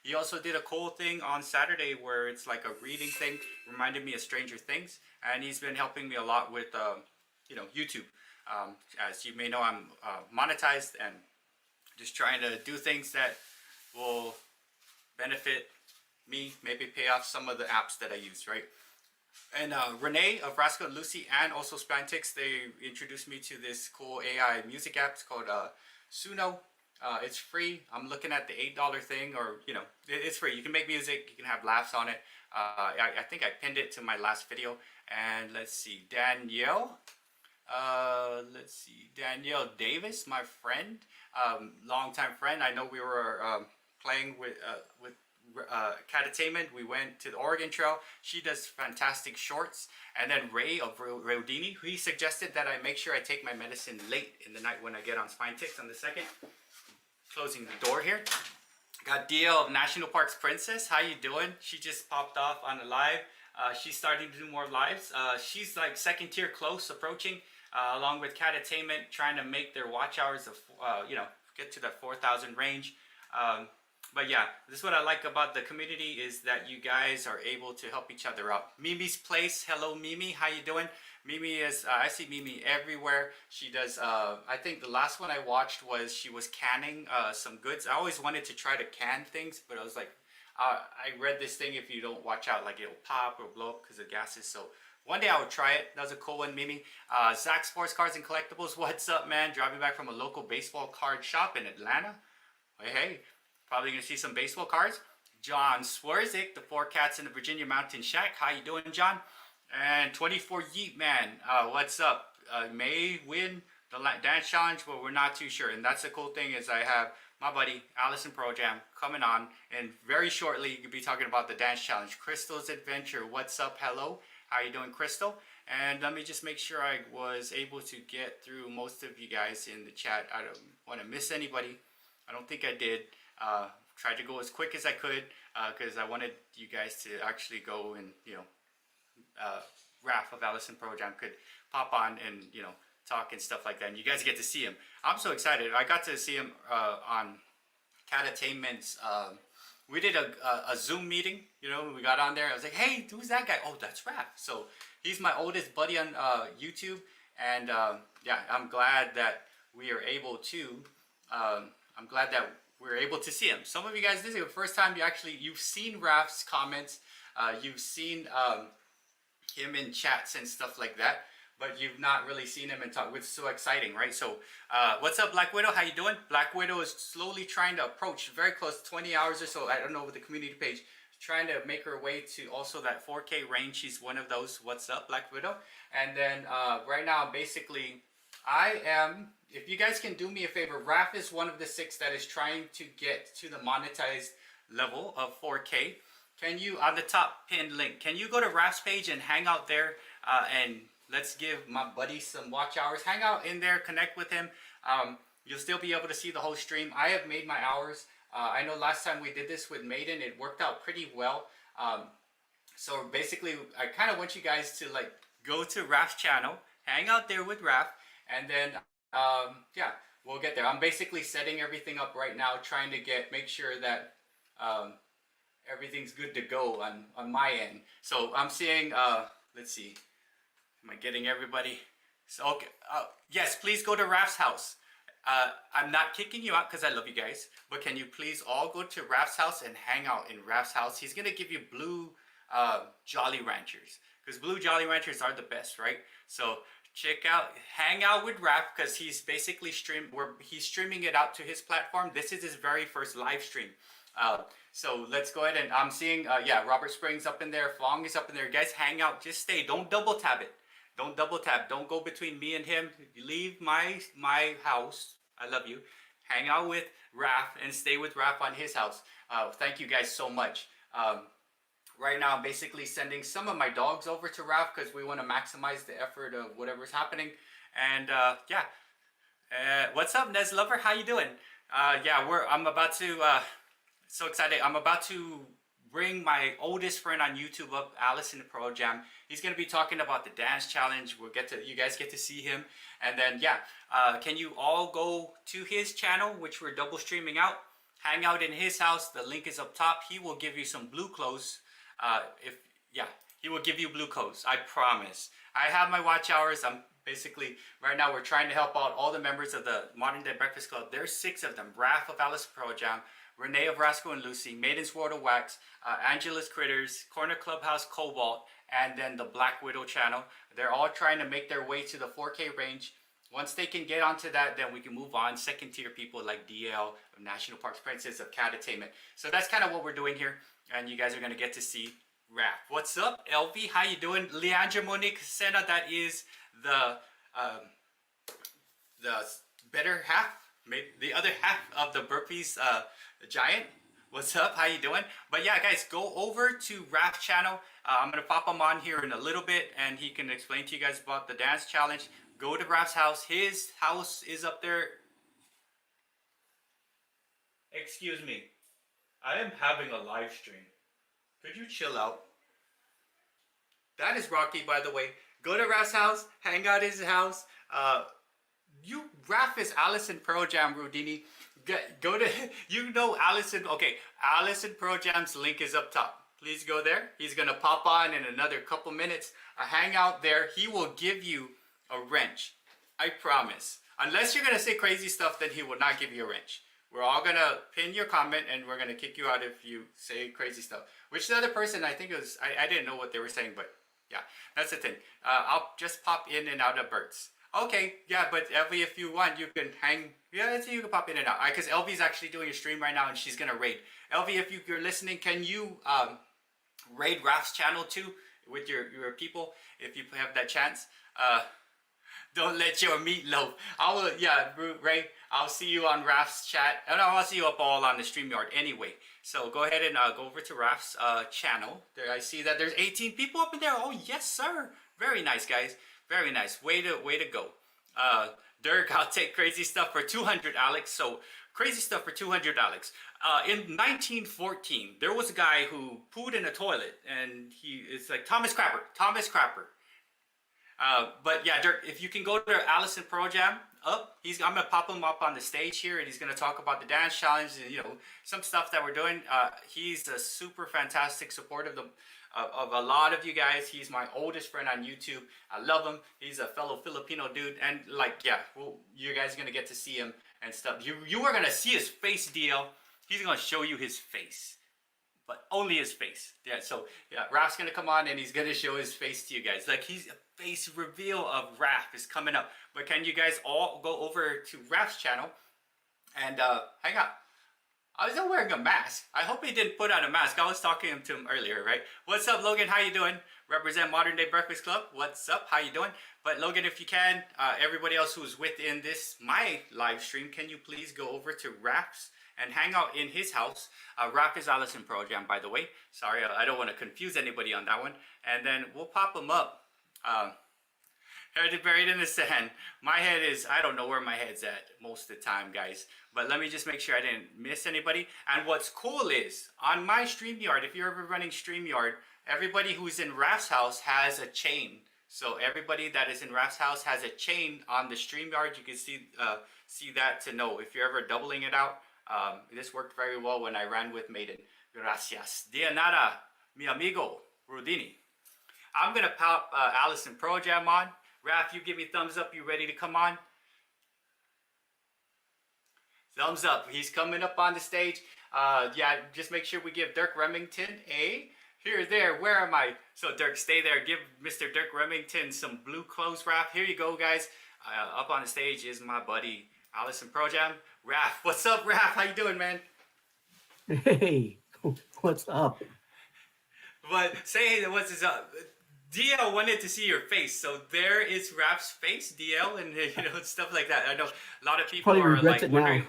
He also did a cool thing on Saturday where it's like a reading thing, reminded me of Stranger Things, and he's been helping me a lot with, YouTube. As you may know, I'm monetized and just trying to do things that will benefit me, maybe pay off some of the apps that I use, right? And Renee of Rascal and Lucy and also Splantix, they introduced me to this cool AI music app. It's called Suno. It's free. I'm looking at the $8 thing, or it's free. You can make music. You can have laughs on it. I think I pinned it to my last video. And let's see, Danielle. Danielle Davis, my friend, longtime friend. I know we were playing with Catatainment. We went to the Oregon Trail. She does fantastic shorts. And then Ray of Rodini, he suggested that I make sure I take my medicine late in the night when I get on Spine Ticks on the 2nd. Closing the door here. Got DL of National Parks Princess. How you doing? She just popped off on the live. She's starting to do more lives. She's like second tier close approaching, along with Catatainment, trying to make their watch hours of get to that 4,000 range. But yeah, this is what I like about the community, is that you guys are able to help each other out. Mimi's Place. Hello, Mimi. How you doing? Mimi is, I see Mimi everywhere. She does, I think the last one I watched was she was canning some goods. I always wanted to try to can things, but I was like, I read this thing, if you don't watch out, like it'll pop or blow up because of gases. So one day I would try it. That was a cool one, Mimi. Zach Sports Cards and Collectibles. What's up, man? Driving back from a local baseball card shop in Atlanta. Hey. Probably gonna see some baseball cards. John Swerzik, the 4 Cats in the Virginia Mountain Shack. How you doing, John? And 24 Yeet Man, what's up? May win the dance challenge, but we're not too sure. And that's the cool thing, is I have my buddy Allison Pro Jam coming on, and very shortly you'll be talking about the dance challenge. Crystal's Adventure, what's up? Hello, how you doing, Crystal? And let me just make sure I was able to get through most of you guys in the chat. I don't want to miss anybody. I don't think I did. Tried to go as quick as I could because I wanted you guys to actually go and, Raph of Allison Pro Jam could pop on and, talk and stuff like that. And you guys get to see him. I'm so excited. I got to see him on Catatainment's. We did a Zoom meeting, we got on there. I was like, hey, who's that guy? Oh, that's Raph. So he's my oldest buddy on YouTube. And yeah, I'm glad that we are able to, we're able to see him. Some of you guys, this is the first time you've seen Raph's comments, you've seen him in chats and stuff like that, but you've not really seen him and talk, which is so exciting, right? So what's up, Black Widow? How you doing? Black Widow is slowly trying to approach, very close, 20 hours or so, I don't know, with the community page, trying to make her way to also that 4K range. She's one of those. What's up, Black Widow? And then right now, basically, I am, if you guys can do me a favor, Raph is one of the 6 that is trying to get to the monetized level of 4K. Can you, on the top pinned link, can you go to Raph's page and hang out there, and let's give my buddy some watch hours. Hang out in there, connect with him. You'll still be able to see the whole stream. I have made my hours. I know last time we did this with Maiden, it worked out pretty well. So basically, I kind of want you guys to like go to Raph's channel, hang out there with Raph, and then yeah, we'll get there. I'm basically setting everything up right now, trying to make sure that everything's good to go on my end. So I'm seeing, let's see, am I getting everybody? So okay, yes, please go to Raph's house. I'm not kicking you out because I love you guys, but can you please all go to Raph's house and hang out in Raph's house? He's gonna give you blue Jolly Ranchers, because blue Jolly Ranchers are the best, right? So check out, hang out with Raph, because he's basically he's streaming it out to his platform. This is his very first live stream. So let's go ahead, and I'm seeing, yeah, Robert Springs up in there, Fong is up in there. You guys hang out, just stay, don't double tap it. Don't double tap, don't go between me and him. Leave my house, I love you. Hang out with Raph and stay with Raph on his house. Thank you guys so much. Right now, I'm basically sending some of my dogs over to Raph because we want to maximize the effort of whatever's happening. And yeah, what's up, Nez Lover? How you doing? Yeah, I'm about to, so excited. I'm about to bring my oldest friend on YouTube up, Allison Pro Jam. He's going to be talking about the dance challenge. You guys get to see him. And then, yeah, can you all go to his channel, which we're double streaming out? hang out in his house. The link is up top. He will give you some blue clothes. If yeah, he will give you blue clothes. I promise. I have my watch hours. I'm basically right now we're trying to help out all the members of the Modern Day Breakfast Club. There's 6 of them: Raph of Alice Pro Jam, Renee of Rascal and Lucy, Maiden's World of Wax, Angela's Critters, Corner Clubhouse Cobalt, and then the Black Widow channel. They're all trying to make their way to the 4K range. Once they can get onto that, then we can move on. Second tier people like DL of National Parks Princess of Catainment. So that's kind of what we're doing here, and you guys are gonna get to see Raph. What's up, LV? How you doing? Leandra Monique Sena, that is the better half, maybe the other half of the burpees giant. What's up? How you doing? But yeah, guys, go over to Raph channel. I'm gonna pop him on here in a little bit, and he can explain to you guys about the dance challenge. Go to Raph's house. His house is up there. Excuse me. I am having a live stream. Could you chill out? That is Rocky, by the way. Go to Raph's house. Hang out at his house. Raph is Allison Pro Jam, Rudini. Go to, you know Allison. Okay, Allison Pro Jam's link is up top. Please go there. He's going to pop on in another couple minutes. Hang out there. He will give you a wrench. I promise. Unless you're going to say crazy stuff, then he will not give you a wrench. We're all going to pin your comment, and we're going to kick you out if you say crazy stuff. Which the other person, I think it was, I didn't know what they were saying, but yeah, that's the thing. I'll just pop in and out of Bert's. Okay, yeah, but Elvie, if you want, you can hang. Yeah, you can pop in and out. Because Elvie's actually doing a stream right now, and she's going to raid. Elvie, if you're listening, can you raid Raph's channel too with your people if you have that chance? Don't let your meat loaf. Ray, I'll see you on Raph's chat. And I'll see you up all on the StreamYard anyway. So go ahead and go over to Raph's channel. There, I see that there's 18 people up in there. Oh, yes, sir. Very nice, guys. Very nice. Way to go. Dirk, I'll take crazy stuff for 200, Alex. So crazy stuff for 200, Alex. In 1914, there was a guy who pooed in a toilet, and it's like Thomas Crapper. But yeah, Dirk, if you can go to Allison Pro Jam, I'm gonna pop him up on the stage here, and he's gonna talk about the dance challenge and some stuff that we're doing. He's a super fantastic support of a lot of you guys. He's my oldest friend on YouTube. I love him. He's a fellow Filipino dude, and you guys are gonna get to see him and stuff. You are gonna see his face, DL. He's gonna show you his face. But only his face. Yeah, so yeah, Raph's gonna come on and he's gonna show his face to you guys. Like a face reveal of Raph is coming up. But can you guys all go over to Raph's channel and hang out? I was not wearing a mask. I hope he didn't put on a mask. I was talking to him earlier, right? What's up, Logan? How you doing? Represent Modern Day Breakfast Club. What's up? How you doing? But Logan, if you can, everybody else who's within my live stream, can you please go over to Raph's and hang out in his house. Raph is Allison Pro Jam, by the way. Sorry, I don't want to confuse anybody on that one. And then we'll pop him up. Head buried in the sand. My head is, I don't know where my head's at most of the time, guys. But let me just make sure I didn't miss anybody. And what's cool is, on my StreamYard, if you're ever running StreamYard, everybody who's in Raph's house has a chain. So everybody that is in Raph's house has a chain on the StreamYard. You can see that to know if you're ever doubling it out. This worked very well when I ran with Maiden. Gracias. De nada, mi amigo, Rudini. I'm going to pop Allison Pro Jam on. Raph, you give me thumbs up. You ready to come on? Thumbs up. He's coming up on the stage. Yeah, just make sure we give Dirk Remington a... Here, there, where am I? So Dirk, stay there. Give Mr. Dirk Remington some blue clothes, Raph. Here you go, guys. Up on the stage is my buddy, Allison Pro Jam. Raph, what's up, Raph? How you doing, man? Hey, what's up? But say what's up. DL wanted to see your face, so there is Raph's face, DL, and stuff like that. I know a lot of people Probably are like wondering.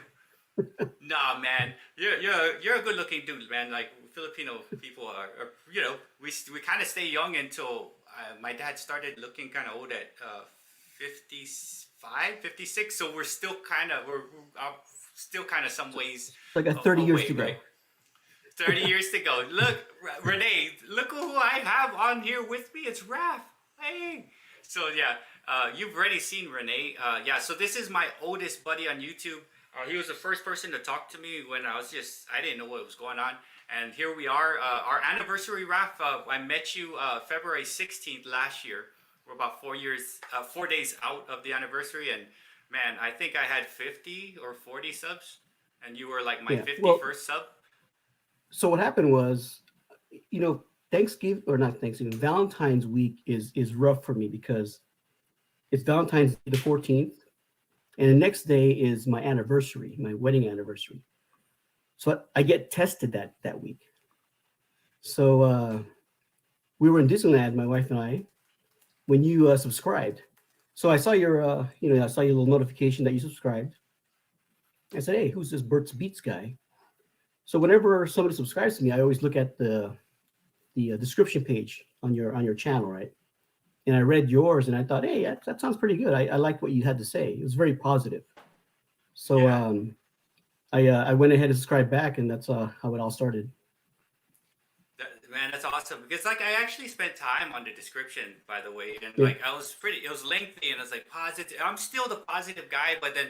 nah, man, you're a good-looking dude, man. Like Filipino people are we kind of stay young until my dad started looking kind of old at 55, 56. So we're still kind of some ways Like a 30 years away, to go. right? 30 years to go. Look, Renee, look who I have on here with me. It's Raph. Hey. So yeah, you've already seen Renee. Yeah, so this is my oldest buddy on YouTube. He was the first person to talk to me when I didn't know what was going on. And here we are, our anniversary, Raf. I met you February 16th last year. We're about 4 years, 4 days out of the anniversary. And man, I think I had 50 or 40 subs. And you were like my Yeah. Well, 51st sub. so what happened was, you know, Thanksgiving or not Thanksgiving, Valentine's week is rough for me because it's Valentine's Day the 14th, and the next day is my anniversary, my wedding anniversary. So I get tested that week. So we were in Disneyland, my wife and I, when you subscribed. So I saw your, I saw your little notification that you subscribed. I said, "Hey, who's this BertsBeats guy?" So whenever somebody subscribes to me, I always look at the description page on your channel, right? And I read yours, and I thought, "Hey, that sounds pretty good. I liked what you had to say. It was very positive." So Yeah. I went ahead and subscribed back, and that's how it all started. Man, that's awesome. Because like I actually spent time on the description, by the way, and Yeah, like it was lengthy, and I was like positive. I'm still the positive guy, but then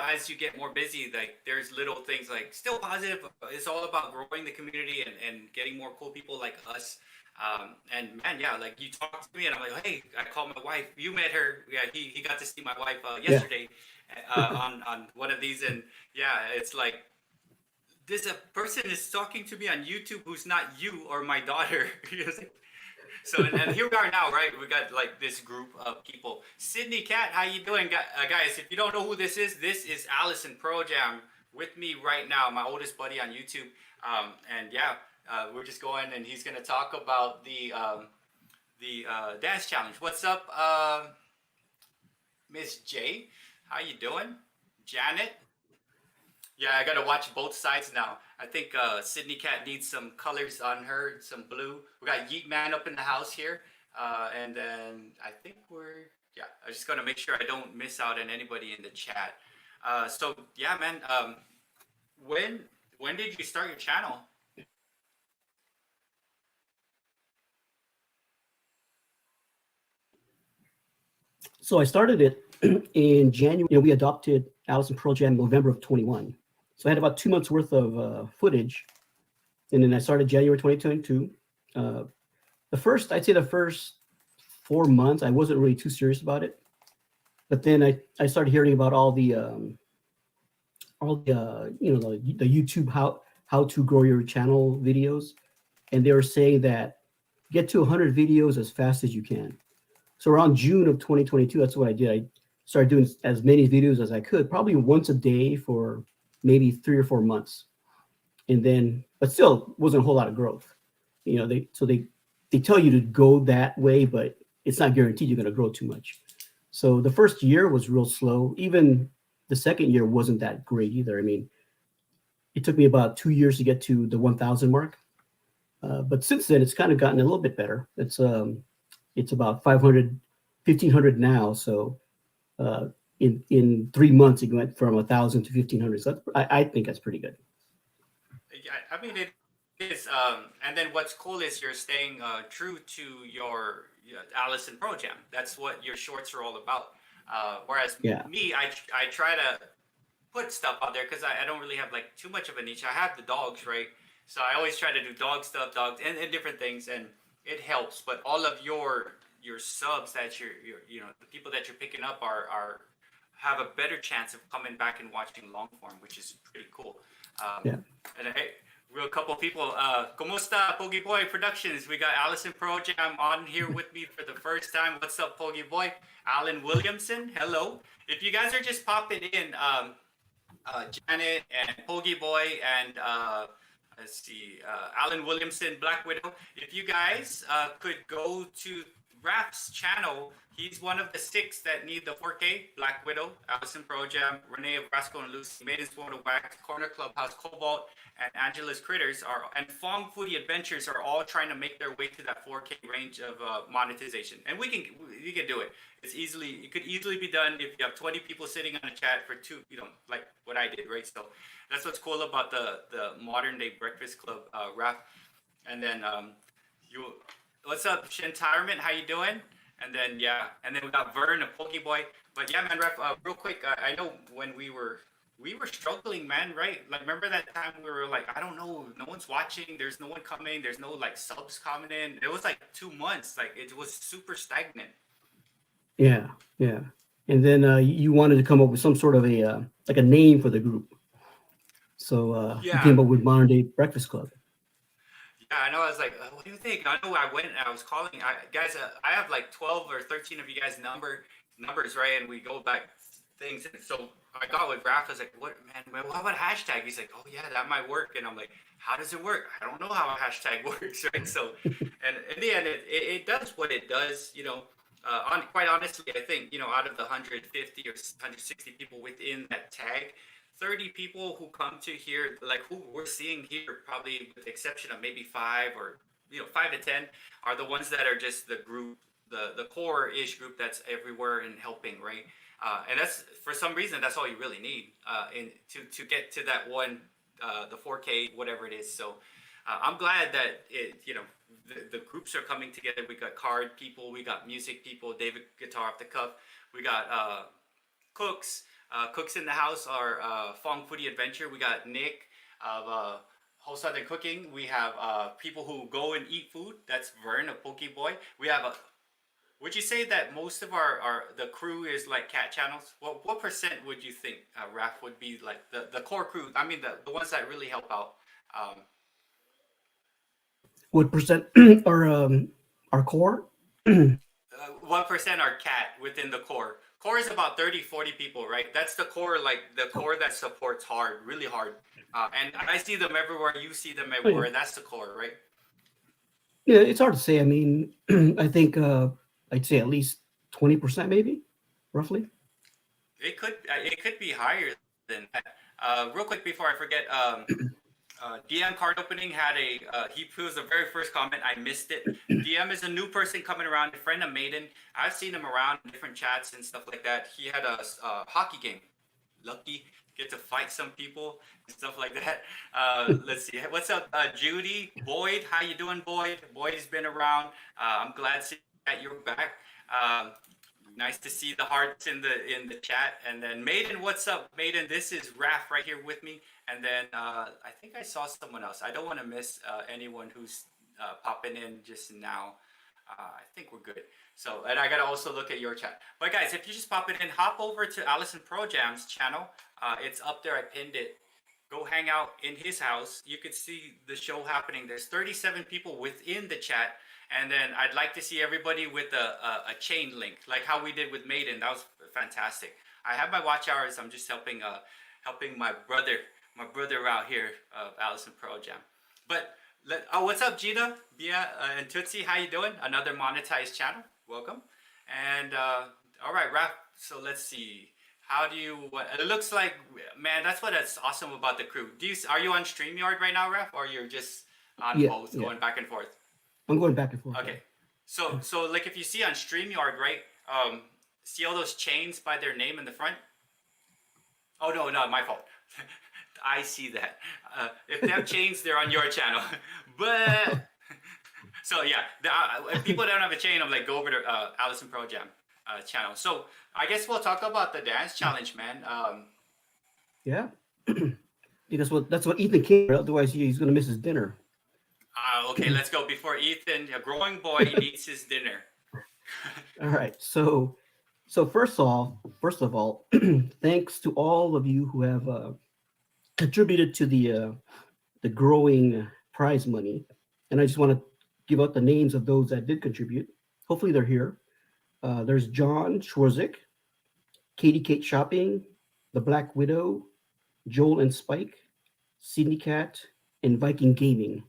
as you get more busy, like there's little things like still positive. It's all about growing the community and getting more cool people like us. And man, yeah, like you talked to me, and I'm like, hey, I called my wife. You met her. Yeah, he got to see my wife yeah. yesterday on one of these, and yeah, it's like this a person is talking to me on YouTube who's not you or my daughter. So and here we are now, right? We got like this group of people. Sydney Cat, how you doing, guys? If you don't know who this is Allison Pro Jam with me right now, my oldest buddy on YouTube. And yeah, we're just going, and he's gonna talk about the dance challenge. What's up, Miss J? How you doing, Janet? Yeah, I gotta watch both sides now. I think Sydney Cat needs some colors on her, some blue. We got Yeet Man up in the house here, and then I think yeah. I'm just gonna make sure I don't miss out on anybody in the chat. So yeah, man. When when did you start your channel? So I started it in January. We adopted Allison Pearl Jam in November of 21. So I had about 2 months worth of footage, and then I started January 2022. Uh, I'd say the first 4 months, I wasn't really too serious about it. But then I started hearing about all the the YouTube how to grow your channel videos, and they were saying that get to 100 videos as fast as you can. So around June of 2022, that's what I did. I started doing as many videos as I could, probably once a day for maybe 3 or 4 months, and then but still wasn't a whole lot of growth. They tell you to go that way, but it's not guaranteed you're going to grow too much. So the first year was real slow. Even the second year wasn't that great either. I mean, it took me about 2 years to get to the 1,000 mark. But since then, it's kind of gotten a little bit better. It's about 500, 1,500 now. So in 3 months, it went from 1,000 to 1,500. So I think that's pretty good. Yeah, I mean it is. And then what's cool is you're staying true to your Allison Pro Jam. That's what your shorts are all about. Whereas Yeah, me, I try to put stuff out there because I don't really have like too much of a niche. I have the dogs, right? So I always try to do dog stuff, dogs, and different things, and it helps. But all of your subs that the people that you're picking up are have a better chance of coming back and watching long form, which is pretty cool. Um, yeah. and hey, real couple people. Comusta Pogi Boy Productions? We got Allison Pro Jam on here with me for the first time. What's up, Pogi Boy? Alan Williamson, hello. If you guys are just popping in, Janet and Pogi Boy and let's see, Alan Williamson, Black Widow. If you guys could go to Rap's channel, he's one of the six that need the 4K. Black Widow, Allison Pro Jam, Renee of Brasco and Lucy, Maiden's World of Wax, Corner Clubhouse, Cobalt, and Angela's Critters and Fong Foodie Adventures are all trying to make their way to that 4K range of monetization. And you can do it. It could easily be done if you have 20 people sitting on a chat for two, like what I did, right? So that's what's cool about the modern day Breakfast Club, Rap. And then you, what's up, Shintirement? How you doing? And then yeah, and then we got Vern, a Pokey Boy. But yeah, man, Ref, real quick, I know when we were we were struggling, man, right? Like, remember that time we were like, I don't know, no one's watching, there's no one coming, there's no like subs coming in. It was like 2 months, like it was super stagnant. Yeah, yeah. And then you wanted to come up with some sort of a like a name for the group. So you Yeah, came up with Modern Day Breakfast Club. yeah, I know. I was like, what do you think? I know I went and I was calling, guys. I have like 12 or 13 of you guys numbers, right? And we go back things. And so I got with Raph. I was like, what, man? What about hashtag? He's like, oh yeah, that might work. And I'm like, how does it work? I don't know how a hashtag works, right? So, and in the end, it does what it does. Quite honestly, I think out of the 150 or 160 people within that tag, 30 people who come to here, like who we're seeing here, probably with the exception of maybe 5 to 10, are the ones that are just the group, the core ish group that's everywhere and helping, right? And that's, for some reason, that's all you really need to get to that one, the 4K, whatever it is. So I'm glad that the groups are coming together. We got card people, we got music people, David guitar off the cuff, we got cooks. Cooks in the house are Fong Foodie Adventure. We got Nick of Whole Southern Cooking. We have people who go and eat food. That's Vern of Poke Boy. We have would you say that most of the crew is like cat channels? What percent would you think, Raph, would be like the core crew? I mean, the ones that really help out. What percent are core? What percent are cat within the core? Core is about 30, 40 people, right? That's the core, like the core that supports hard, really hard. And I see them everywhere. You see them Oh, yeah. everywhere. That's the core, right? Yeah, it's hard to say. I mean, I think I'd say at least 20%, maybe, roughly. It could be higher than that. Real quick before I forget, DM card opening had he was the very first comment. I missed it. DM is a new person coming around, a friend of Maiden. I've seen him around in different chats and stuff like that. He had a hockey game. Lucky, get to fight some people and stuff like that. Let's see. What's up, Judy? Boyd, how you doing, Boyd? Boyd's been around. I'm glad to see that you're back. Nice to see the hearts in the chat. And then Maiden, what's up, Maiden? This is Raph right here with me. And then I think I saw someone else. I don't want to miss anyone who's popping in just now. I think we're good. So, and I gotta also look at your chat. But guys, if you just pop it in, hop over to Allison Pro Jam's channel. It's up there. I pinned it. Go hang out in his house. You could see the show happening. There's 37 people within the chat. And then I'd like to see everybody with a chain link, like how we did with Maiden. That was fantastic. I have my watch hours. I'm just helping my brother out here of Allison Pro Jam. But what's up, Gina, Bia, and Tootsie? How you doing? Another monetized channel. Welcome. And all right, Raph. So let's see. How do you? It looks like, man, that's awesome about the crew. Are you on StreamYard right now, Raph, or you're just on both, going back and forth? I'm going back and forth. Okay. So like if you see on StreamYard, right? See all those chains by their name in the front? Oh no, my fault. I see that. If they have chains, they're on your channel. But so yeah, if people don't have a chain, I'm like, go over to Allison Pro Jam channel. So I guess we'll talk about the dance challenge, man. Yeah. Because that's what Ethan came. Otherwise, he's gonna miss his dinner. Okay, let's go. Before Ethan, a growing boy, eats his dinner. All right. So first of all, thanks to all of you who have contributed to the growing prize money, and I just want to give out the names of those that did contribute. Hopefully, they're here. There's John Schwarzik, Katie Kate Shopping, The Black Widow, Joel and Spike, Sydney Cat, and Viking Gaming.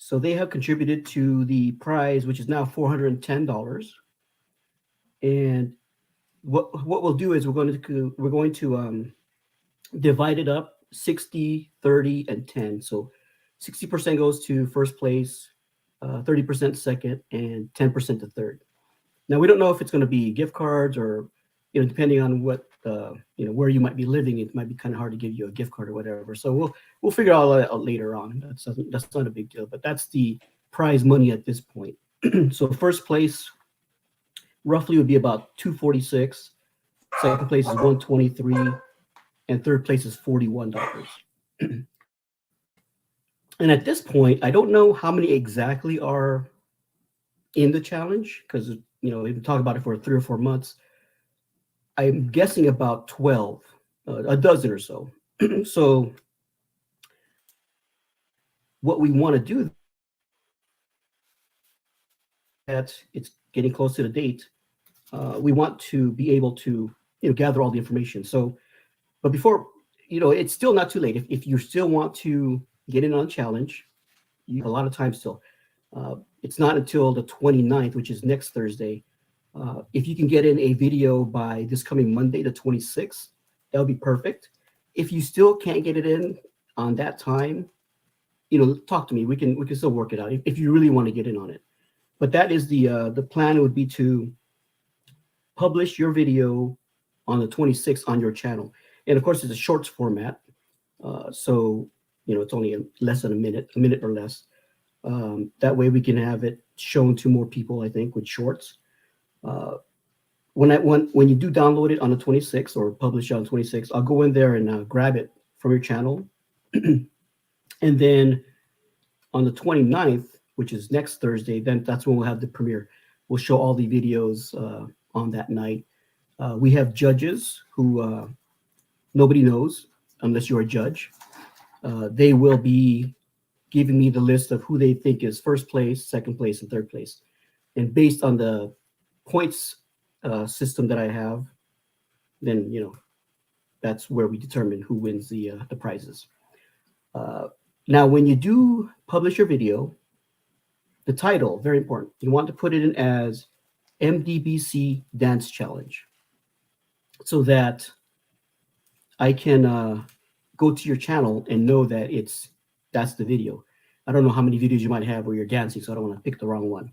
So they have contributed to the prize, which is now $410. And what we'll do is we're going to divide it up 60, 30, and 10. So 60% goes to first place, 30% second, and 10% to third. Now we don't know if it's going to be gift cards or, depending on what where you might be living, it might be kind of hard to give you a gift card or whatever. So we'll figure all that out later on. That's not a big deal, but that's the prize money at this point. So first place roughly would be about 246. Second place is 123. and third place is $41. And at this point, I don't know how many exactly are in the challenge because we've been talking about it for 3 or 4 months. I'm guessing about 12, a dozen or so. So what we want to do, that it's getting close to the date, we want to be able to gather all the information. So, but before, it's still not too late. If you still want to get in on a challenge, you have a lot of time still. It's not until the 29th, which is next Thursday. If you can get in a video by this coming Monday, the 26th, that would be perfect. If you still can't get it in on that time, talk to me. We can still work it out if you really want to get in on it. But that is the plan. Would be to publish your video on the 26th on your channel, and of course it's a shorts format, so it's only less than a minute or less. That way we can have it shown to more people. I think with shorts. When you do download it on the 26th or publish it on 26th, I'll go in there and grab it from your channel, and then on the 29th, which is next Thursday, then that's when we'll have the premiere. We'll show all the videos on that night. We have judges who nobody knows unless you're a judge. They will be giving me the list of who they think is first place, second place, and third place. And based on the points system that I have, then that's where we determine who wins the prizes. Now, when you do publish your video, the title, very important. You want to put it in as MDBC Dance Challenge, so that I can go to your channel and know that that's the video. I don't know how many videos you might have where you're dancing, so I don't want to pick the wrong one.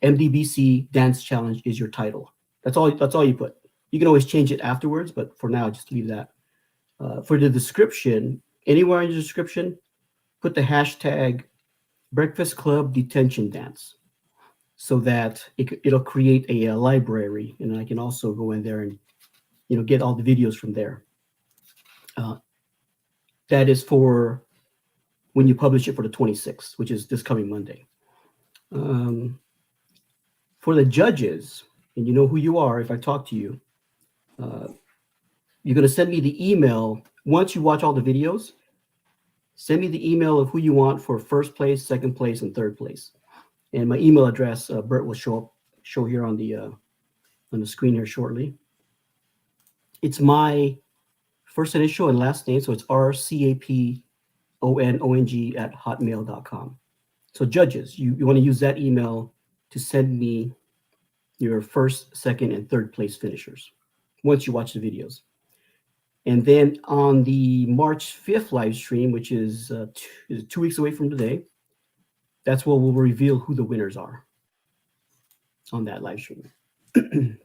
MDBC Dance Challenge is your title. That's all you put. You can always change it afterwards, but for now, just leave that. For the description, anywhere in the description, put the hashtag Breakfast Club Detention Dance, so that it'll create a library, and I can also go in there and get all the videos from there. That is for when you publish it for the 26th, which is this coming Monday. For the judges, and you know who you are if I talk to you, you're going to send me the email. Once you watch all the videos, send me the email of who you want for first place, second place, and third place. And my email address, Bert will show here on the screen here shortly. It's my first initial and last name, so it's rcapongong@hotmail.com. So judges, you want to use that email to send me your first, second, and third place finishers once you watch the videos. And then on the March 5th live stream, which is 2 weeks away from today, that's where we'll reveal who the winners are on that live stream. And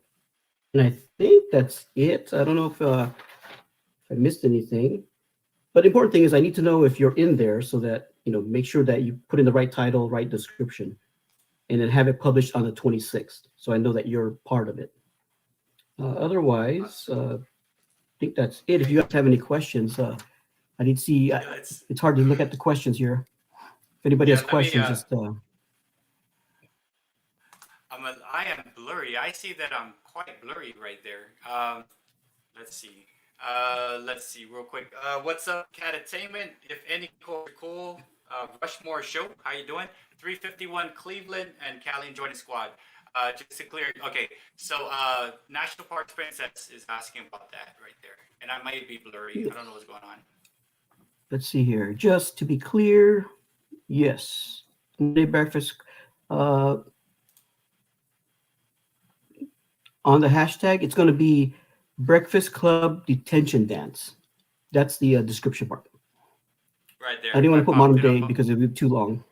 I think that's it. I don't know if I missed anything, but the important thing is I need to know if you're in there, so that make sure that you put in the right title, right description, and then have it published on the 26th, so I know that you're part of it. Otherwise, I think that's it. If you guys have any questions, I need to see. It's hard to look at the questions here. If anybody has questions, just. I am blurry. I see that I'm quite blurry right there. Let's see. Let's see real quick. What's up, Catattainment? If any cool. Rushmore Show. How you doing? 351 Cleveland and Cali joining squad. Just to clear. Okay. So National Park Princess is asking about that right there, and I might be blurry. I don't know what's going on. Let's see here. Just to be clear, yes. Monday breakfast. On the hashtag, it's going to be Breakfast Club Detention Dance. That's the description part. Right there. I didn't want to put modern day because it would be too long.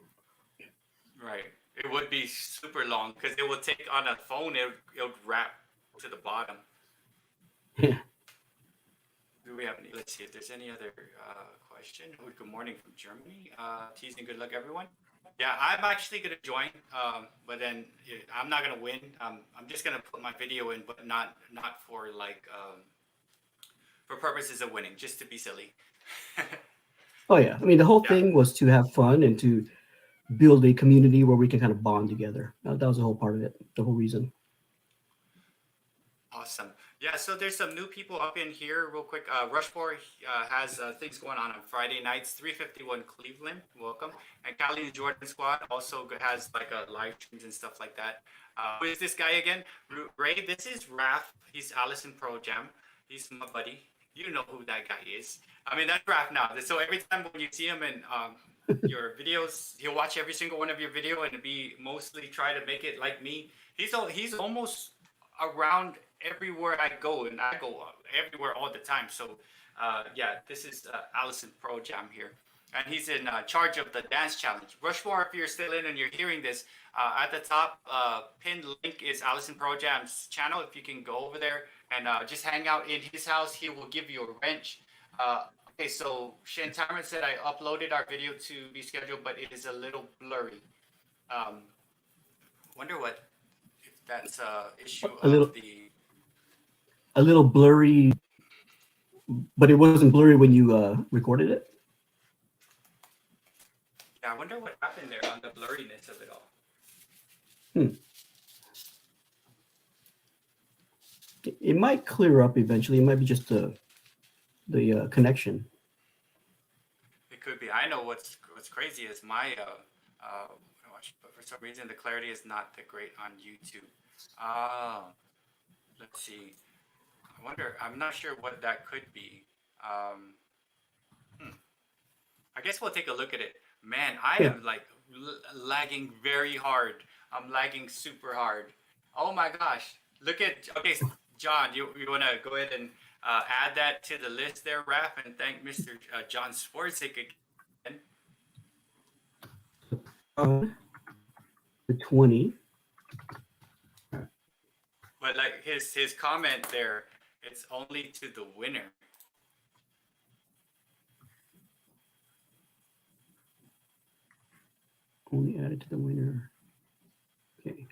Right. It would be super long because it would take on a phone. It would wrap to the bottom. Yeah. Do we have any? Let's see if there's any other question. Oh, good morning from Germany. Teasing, good luck, everyone. Yeah, I'm actually gonna join, but then I'm not gonna win. I'm just gonna put my video in, but not for like for purposes of winning, just to be silly. Oh yeah, I mean the whole Yeah. thing was to have fun and to build a community where we can kind of bond together. That was the whole part of it, the whole reason. Awesome. Yeah, so there's some new people up in here real quick. Rushmore has things going on Friday nights, 351 Cleveland. Welcome. And Cali and Jordan Squad also has like live streams and stuff like that. Who is this guy again? Ray, this is Raph. He's Allison Pro Jam. He's my buddy. You know who that guy is. I mean, that's Raph now. So every time when you see him in your videos, he'll watch every single one of your video and be mostly try to make it like me. He's almost around everywhere I go, and I go everywhere all the time. So, yeah, this is Allison Pro Jam here, and he's in charge of the dance challenge. Rushmore, if you're still in and you're hearing this, at the top pinned link is Allison Pro Jam's channel. If you can go over there and just hang out in his house, he will give you a wrench. Okay, so Shantaran said I uploaded our video to be scheduled, but it is a little blurry. Wonder what if that's a issue A of little, the. a little blurry, but it wasn't blurry when you recorded it. Yeah, I wonder what happened there on the blurriness of it all. It might clear up eventually. It might be just the connection. It could be. I know what's crazy is my but for some reason the clarity is not that great on YouTube. Ah, let's see. I wonder. I'm not sure what that could be. Um, I guess we'll take a look at it. Man, I Yeah. am like lagging very hard. I'm lagging super hard. Oh my gosh. Look at, okay, John, you want to go ahead and add that to the list there, Raph, and thank Mr. John Swarzik again. The 20. But like his comment there, it's only to the winner. Only added to the winner. Okay.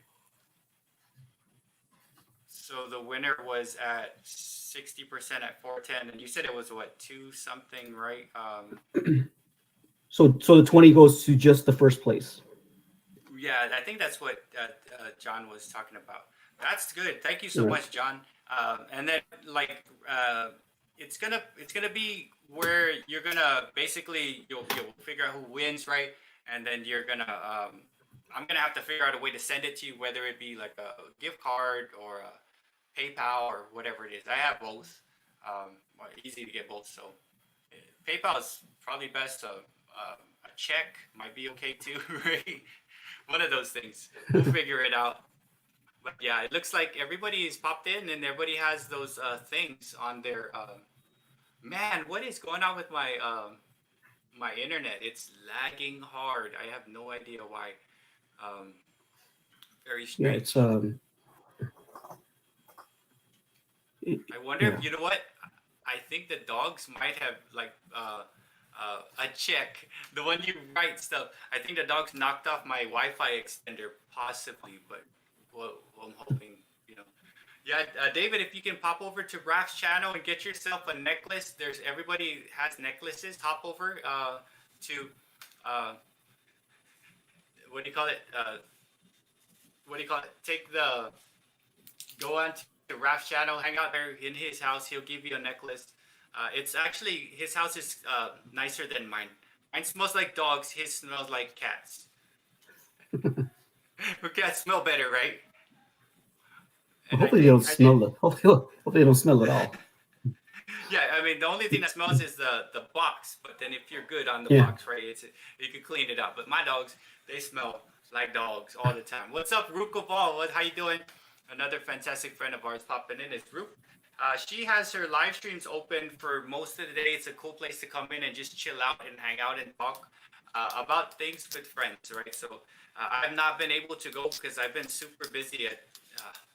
So the winner was at 60% at 410, and you said it was what, two something, right? So the 20 goes to just the first place. Yeah, I think that's what John was talking about. That's good. Thank you so Right. much, John. And then like it's gonna be where you're gonna basically you'll figure out who wins, right? And then you're gonna I'm gonna have to figure out a way to send it to you, whether it be like a gift card or a PayPal or whatever it is. I have both. Well, easy to get both. So PayPal is probably best. A check might be okay too, right? One of those things. We'll figure it out. But yeah, it looks like everybody's popped in and everybody has those things on their. Man, what is going on with my my internet? It's lagging hard. I have no idea why. Very Yeah, strange. it's I wonder yeah. if you know what? I think the dogs might have like a check. The one you write stuff. I think the dogs knocked off my Wi-Fi extender, possibly. But well, I'm hoping, you know. Yeah, David, if you can pop over to Raph's channel and get yourself a necklace. There's everybody has necklaces. Hop over to what do you call it? What do you call it? Go on to Raph's channel, hang out there in his house. He'll give you a necklace. It's actually his house is nicer than mine. Mine smells like dogs. His smells like cats. Cats smell better, right? And Hopefully they don't smell it. Hopefully they don't smell at all. Yeah, I mean the only thing that smells is the box. But then if you're good on the Yeah. box, right, you can clean it up. But my dogs, they smell like dogs all the time. What's up, Rook of all? How you doing? Another fantastic friend of ours popping in is Rook. She has her live streams open for most of the day. It's a cool place to come in and just chill out and hang out and talk about things with friends, right? So I've not been able to go because I've been super busy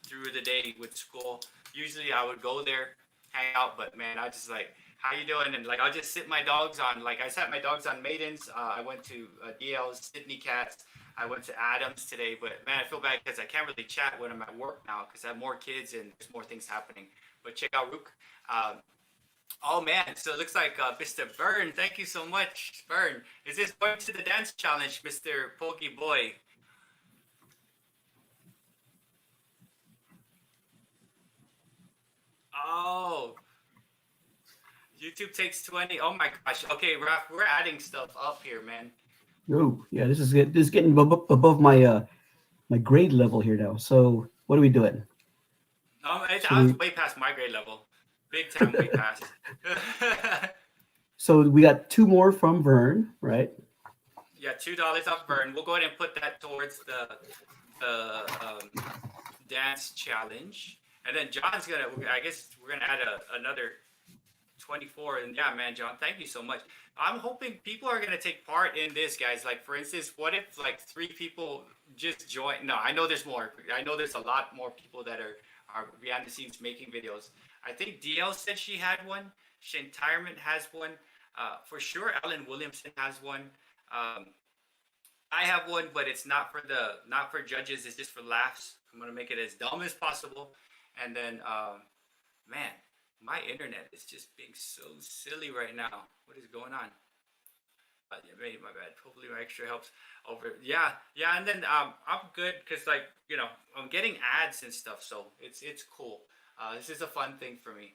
through the day with school. Usually I would go there, hang out, but man, I just like, how you doing? And like, I'll just sit my dogs on, like I sat my dogs on Maidens. I went to DL's, Sydney Cats. I went to Adams today, but man, I feel bad because I can't really chat when I'm at work now because I have more kids and there's more things happening. But check out Rook. Oh man, so it looks like Mr. Byrne. Thank you so much, Byrne. Is this going to the dance challenge, Mr. Pokey Boy? Oh, YouTube takes 20. Oh my gosh. Okay, Raf, we're adding stuff up here, man. Oh, yeah, this is good. This is getting above my my grade level here now. So what are we doing? So I was we way past my grade level. Big time, way past. so we got two more from Vern, right? Yeah, $2 off Burn. We'll go ahead and put that towards the dance challenge, and then John's gonna. I guess we're gonna add another 24. And yeah, man, John, thank you so much. I'm hoping people are gonna take part in this, guys. Like for instance, what if like 3 people just join? No, I know there's more. I know there's a lot more people that are behind the scenes making videos. I think DL said she had one. Shintirement has one. For sure, Ellen Williamson has one. Um, I have one, but it's not for judges. It's just for laughs. I'm gonna make it as dumb as possible, and then man, my internet is just being so silly right now. What is going on? Yeah, maybe my bad. Hopefully my extra helps over. Yeah, yeah, and then I'm good because like I'm getting ads and stuff, so it's cool. This is a fun thing for me.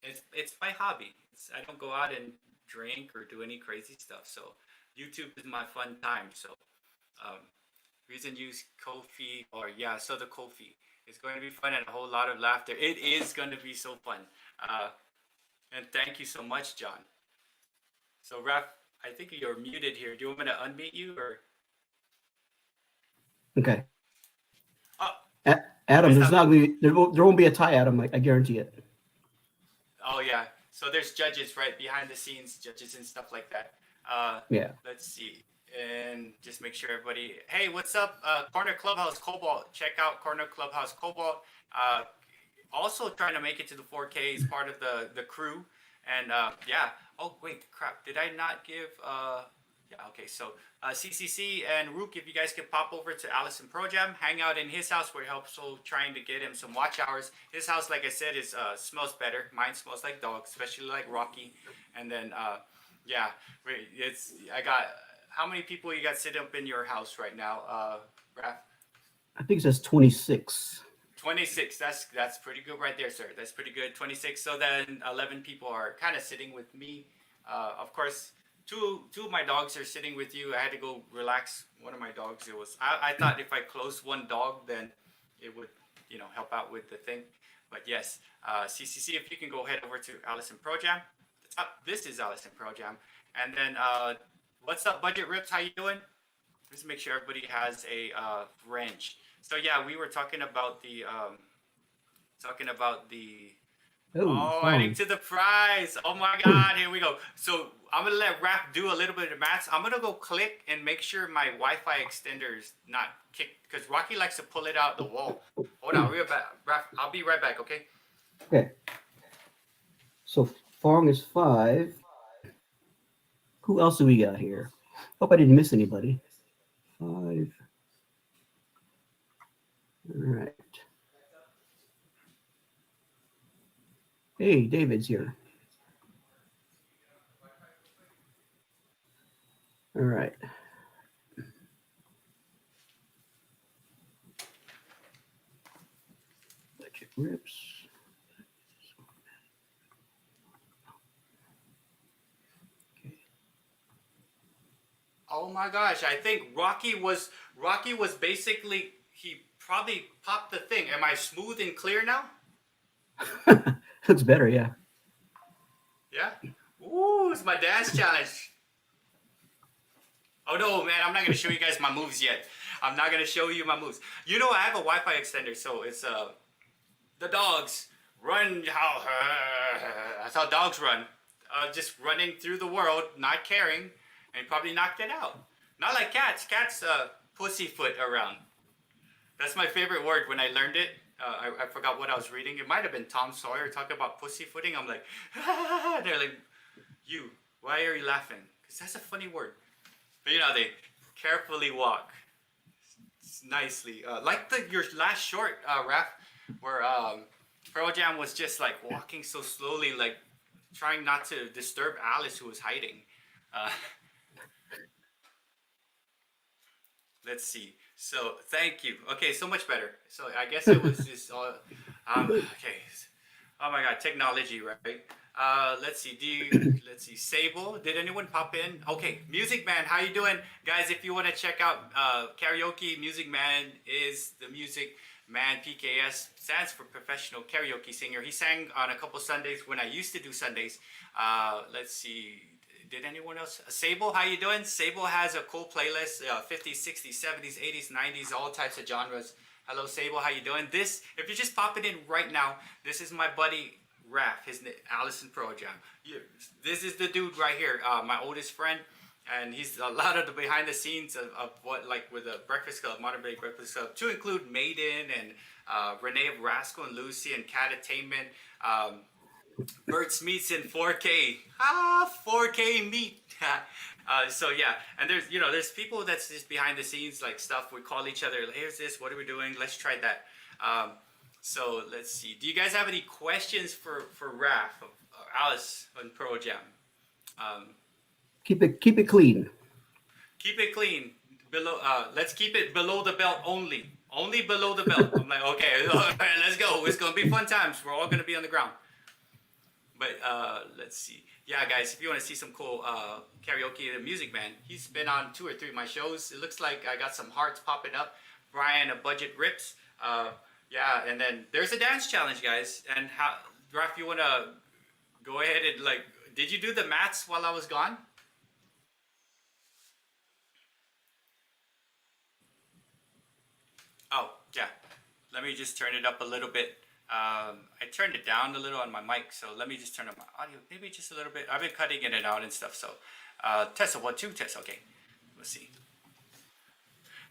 It's my hobby. I don't go out and drink or do any crazy stuff, so YouTube is my fun time. So um, reason use Kofi or yeah, so the Kofi. It's going to be fun and a whole lot of laughter. It is going to be so fun. Uh, and thank you so much, John. So, Raf, I think you're muted here. Do you want me to unmute you or? Okay. Oh, Adam, missed there's out. not gonna be, there won't be a tie, Adam. I guarantee it. Oh yeah. So there's judges right behind the scenes, judges and stuff like that. Yeah. Let's see, and just make sure everybody. Hey, what's up, Corner Clubhouse Cobalt? Check out Corner Clubhouse Cobalt. Uh, Also trying to make it to the 4K. He's part of the crew, and yeah. Oh wait, crap! Did I not give? Yeah. Okay. So CCC and Rook, if you guys could pop over to Allison Pro Jam, hang out in his house. We're also trying to get him some watch hours. His house, like I said, is smells better. Mine smells like dog, especially like Rocky. And then yeah, it's I got. How many people you got sitting up in your house right now, Raph? I think it says 26. 26. That's pretty good right there, sir. That's pretty good. 26. So then 11 people are kind of sitting with me. Of course, two of my dogs are sitting with you. I had to go relax one of my dogs. I thought if I closed one dog, then it would help out with the thing. But yes, CCC, if you can go head over to Allison Pro Jam. This is Allison Pro Jam. And then what's up, Budget Rips? How you doing? Just make sure everybody has a wrench. So yeah, we were talking about the Oh, adding fine. to the prize. Oh my God, here we go. So I'm gonna let Rap do a little bit of math. I'm gonna go click and make sure my Wi-Fi extender is not kicked because Rocky likes to pull it out the wall. Hold on, real back. Rap, I'll be right back. Okay. Okay. So Fong is 5. Who else do we got here? Hope I didn't miss anybody. 5. All right. Hey, David's here. All right. Budget rips. Okay. Oh my gosh, I think Rocky was basically he probably popped the thing. Am I smooth and clear now? Looks better, yeah. Yeah. Ooh, it's my dance challenge. Oh no, man, I'm not gonna show you guys my moves yet. I'm not gonna show you my moves. I have a Wi-Fi extender, so it's the dogs run how that's how dogs run. Just running through the world, not caring, and probably knocked it out. Not like cats. Cats pussyfoot around. That's my favorite word when I learned it. I forgot what I was reading. It might have been Tom Sawyer talking about pussyfooting. I'm like, they're like, you, why are you laughing? Because that's a funny word. But they carefully walk nicely. Like your last short, Raph, where Pearl Jam was just like walking so slowly, like trying not to disturb Alice, who was hiding. Uh, let's see. So thank you. Okay, so much better. So I guess it was just all. Okay. Oh my God, technology, right? Let's see. Let's see. Sable, did anyone pop in? Okay, Music Man, how you doing, guys? If you want to check out karaoke, Music Man is the Music Man. PKS stands for Professional Karaoke Singer. He sang on a couple Sundays when I used to do Sundays. Let's see. Did anyone else? Sable, how you doing? Sable has a cool playlist, 50s, 60s, 70s, 80s, 90s, all types of genres. Hello, Sable, how you doing? This, if you're just popping in right now, this is my buddy Raph, his name, Allison Pro Jam. This is the dude right here, my oldest friend, and he's a lot of the behind the scenes of what, like with the Breakfast Club, Modern Day Breakfast Club, to include Maiden and Renee of Rascal and Lucy and Catattainment. BertsBeats in 4K. 4K meat. So yeah, and there's people that's just behind the scenes like stuff. We call each other. Here's this. What are we doing? Let's try that. So let's see. Do you guys have any questions for Raph, Alice on Pro Jam? Keep it clean. Keep it clean. Below. Let's keep it below the belt only. Only below the belt. I'm like, okay, let's go. It's gonna be fun times. We're all gonna be on the ground. But let's see. Yeah, guys, if you want to see some cool karaoke, the Music Man, he's been on 2 or 3 of my shows. It looks like I got some hearts popping up. Brian, a budget rips. Yeah, and then there's a dance challenge, guys. And how, Raph, you want to go ahead and like, did you do the mats while I was gone? Oh, yeah. Let me just turn it up a little bit. I turned it down a little on my mic, so let me just turn up my audio, maybe just a little bit. I've been cutting it out and stuff, so test of 1, 2, test. Okay, let's see.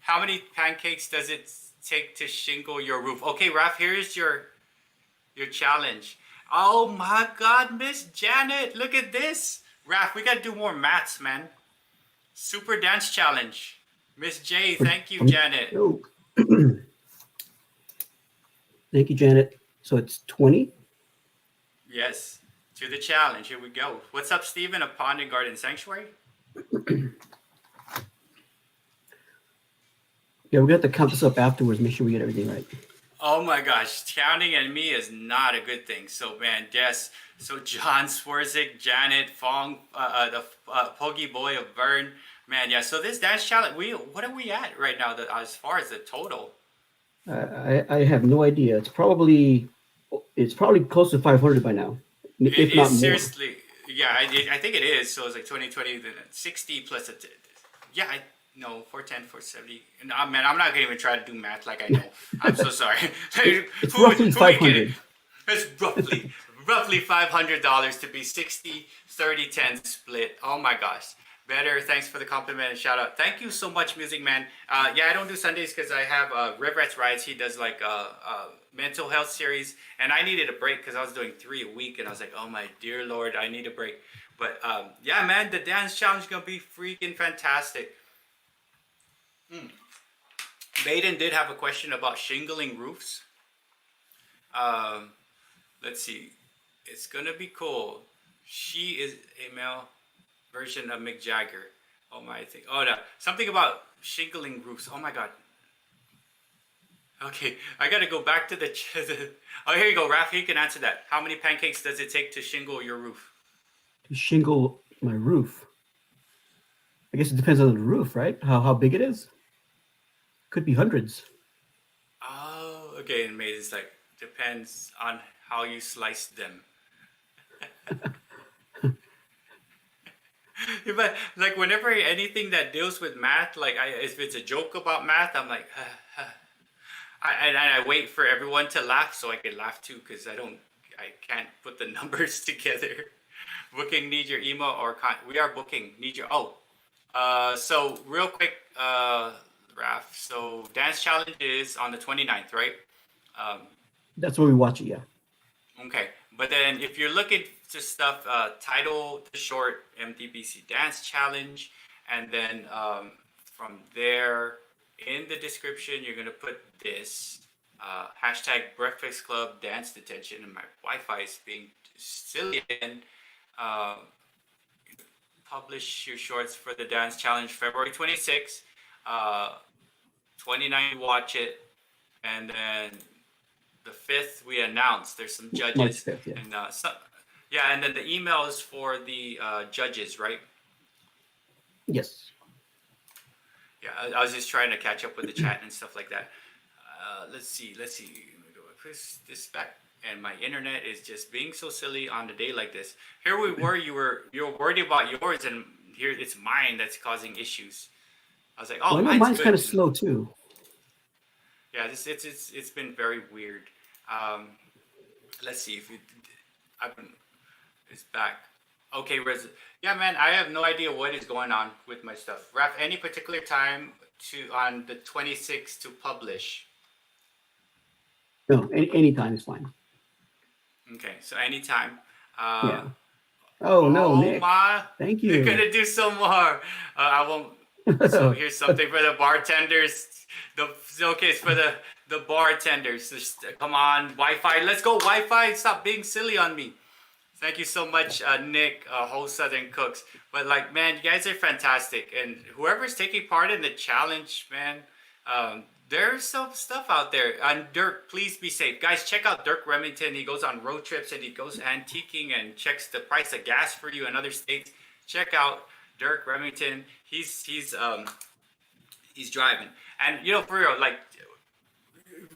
How many pancakes does it take to shingle your roof? Okay, Raph, here's your challenge. Oh my God, Miss Janet, look at this. Raph, we gotta do more maths, man. Super dance challenge. Miss J, thank you, Janet. Oh. Thank you, Janet. So it's 20? Yes, to the challenge. Here we go. What's up, Stephen? A Pond and Garden Sanctuary? Yeah, we're gonna have to count this up afterwards. Make sure we get everything right. Oh my gosh, counting and me is not a good thing. So man, yes. So John Swerzik, Janet Fong, the Poggy Boy of Vern, man, yeah. So this dance challenge, what are we at right now? As far as the total? I have no idea. It's probably close to 500 by now, It if not is more. seriously, yeah. I think it is. So it's like 2020, then 60 plus a, yeah. No, 410, 470. No, man, I'm not gonna even try to do math like I know. I'm so sorry. It's roughly 500. It's roughly $500 to be 60, 30, 10 split. Oh my gosh. Better. Thanks for the compliment and shout out. Thank you so much, Music Man. Yeah, I don't do Sundays because I have Rev Rides. He does like mental health series, and I needed a break because I was doing 3 a week, and I was like, oh my dear Lord, I need a break. But yeah, man, the dance challenge is gonna be freaking fantastic. Maiden did have a question about shingling roofs. Um, let's see. It's gonna be cool. She is a male version of Mick Jagger. Oh my thing. Oh no. Something about shingling roofs. Oh my God. Okay, I gotta go back to the. Oh, here you go, Raph. You can answer that. How many pancakes does it take to shingle your roof? To shingle my roof. I guess it depends on the roof, right? How big it is. Could be hundreds. Oh, okay. And maybe it's like depends on how you slice them. But like whenever anything that deals with math, like if it's a joke about math, I'm like, and I wait for everyone to laugh so I can laugh too because I can't put the numbers together. Booking need your email or we are booking need your so real quick, Raph. So dance challenge is on the 29th, right? That's where we watch it. Yeah. Okay, but then if you're looking to stuff, title the short MDBC Dance Challenge, and then from there in the description you're gonna put this hashtag Breakfast Club Dance Detention, and my Wi-Fi is being silly again. Uh, publish your shorts for the dance challenge February 26th. 29 watch it, and then the 5th we announced there's some March judges 5th, yeah. and yeah, and then the email is for the judges, right? Yes. Yeah, I was just trying to catch up with the chat and stuff like that. Let's see. Let me go push this back. And my internet is just being so silly on a day like this. Here we were. You were worried about yours, and here it's mine that's causing issues. I was like, oh, Well, I know mine's mine's kind good. of slow too. Yeah, it's been very weird. Um, let's see if I've been it's back. Okay, yeah, man, I have no idea what is going on with my stuff. Raf, any particular time on the 26th to publish? No, anytime is fine. Okay, so anytime. Yeah. Oh no, Oh Nick. my! Thank You're you. gonna do some more. I won't. So here's something for the bartenders. Okay, it's for the bartenders. Just, come on, Wi-Fi. Let's go, Wi-Fi. Stop being silly on me. Thank you so much, Nick, whole Southern Cooks. But like, man, you guys are fantastic, and whoever's taking part in the challenge, man, there's some stuff out there. And Dirk, please be safe, guys. Check out Dirk Remington. He goes on road trips and he goes antiquing and checks the price of gas for you in other states. Check out Dirk Remington. He's driving, and for real, like,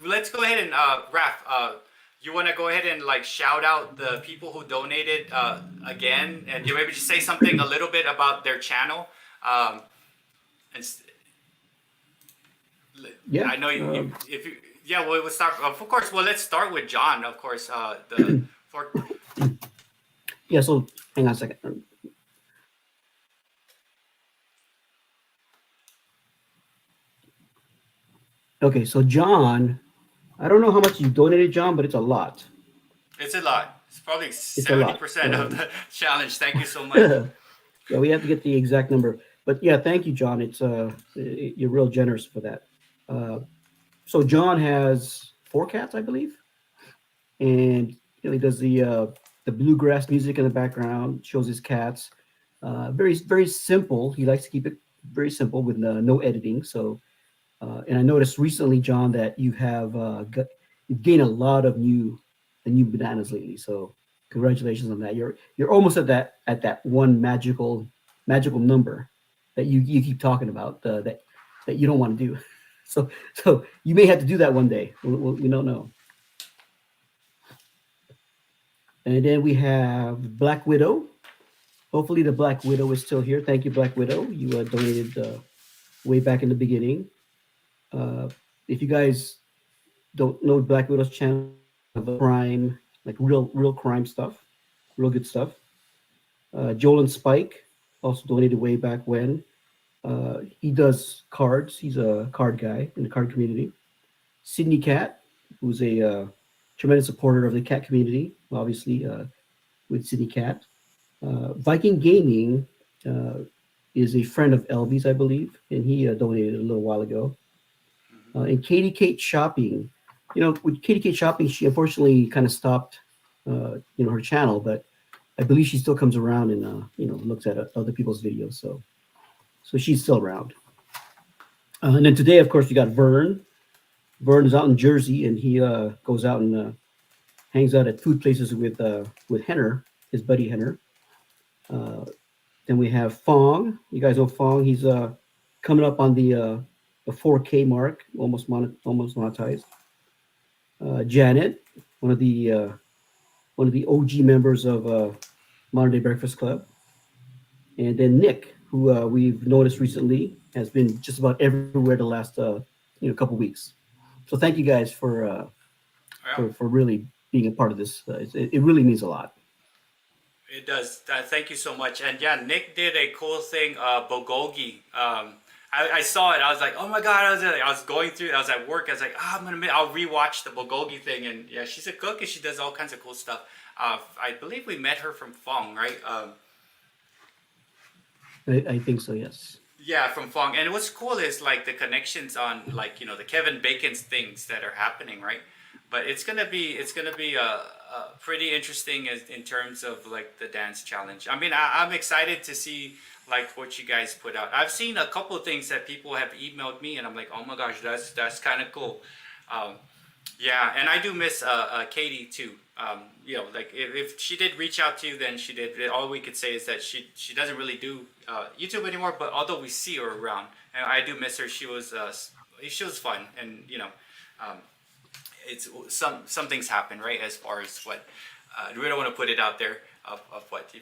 let's go ahead and Raf. You want to go ahead and like shout out the people who donated again, and you maybe just say something a little bit about their channel. And Yeah. I know if you yeah, we'll start. Of course, well, let's start with John. Of course, the for Yeah. So hang on a second. Okay, so John, I don't know how much you donated, John, but it's a lot. it's a lot. It's probably It's a lot. 70% of the challenge. Thank you so much. Yeah, we have to get the exact number. But yeah, thank you, John. It's you're real generous for that. So John has 4 cats, I believe, and he does the bluegrass music in the background, shows his cats. Very very simple. He likes to keep it very simple with no editing. So, and I noticed recently, John, that you've gained a lot of new bananas lately. So congratulations on that. You're almost at that one magical number that you keep talking about that you don't want to do. So you may have to do that one day. We don't know. And then we have Black Widow. Hopefully the Black Widow is still here. Thank you, Black Widow. You donated way back in the beginning. If you guys don't know Black Widow's channel, of crime, like real crime stuff, real good stuff. Joel and Spike also donated way back when. He does cards. He's a card guy in the card community. Sydney Cat, who's a tremendous supporter of the cat community, obviously, with Sydney Cat. Viking Gaming is a friend of Elvy's, I believe, and he donated a little while ago. And Katie Kate Shopping, with Katie Kate Shopping, she unfortunately kind of stopped, her channel, but I believe she still comes around and, looks at other people's videos. So she's still around. And then today, of course, we got Vern. Vern is out in Jersey, and he goes out and hangs out at food places with Henner, his buddy Henner. Then we have Fong. You guys know Fong. He's coming up on the 4K mark, almost monetized. Janet, one of the OG members of Modern Day Breakfast Club, and then Nick, who we've noticed recently has been just about everywhere the last couple weeks. So thank you guys for really being a part of this. It really means a lot. It does. Thank you so much. And yeah, Nick did a cool thing, bulgogi. I saw it. I was like, oh my god! I was going through it. I was at work. I was like, I'll rewatch the bulgogi thing. And yeah, she's a cook and she does all kinds of cool stuff. I believe we met her from Fong, right? I think so. Yes. Yeah, from Fong. And what's cool is like the connections on like the Kevin Bacon's things that are happening, right? but it's gonna be pretty interesting in terms of like the dance challenge. I mean, I'm excited to see like what you guys put out. I've seen a couple of things that people have emailed me, and I'm like, oh my gosh, that's kind of cool. Um, yeah, and I do miss Katie too. You know, like if she did reach out to you, then she did. All we could say is that she doesn't really do YouTube anymore. But although we see her around, and I do miss her. She was fun, and you know, um, it's some things happen, right? As far as what we don't want to put it out there of what.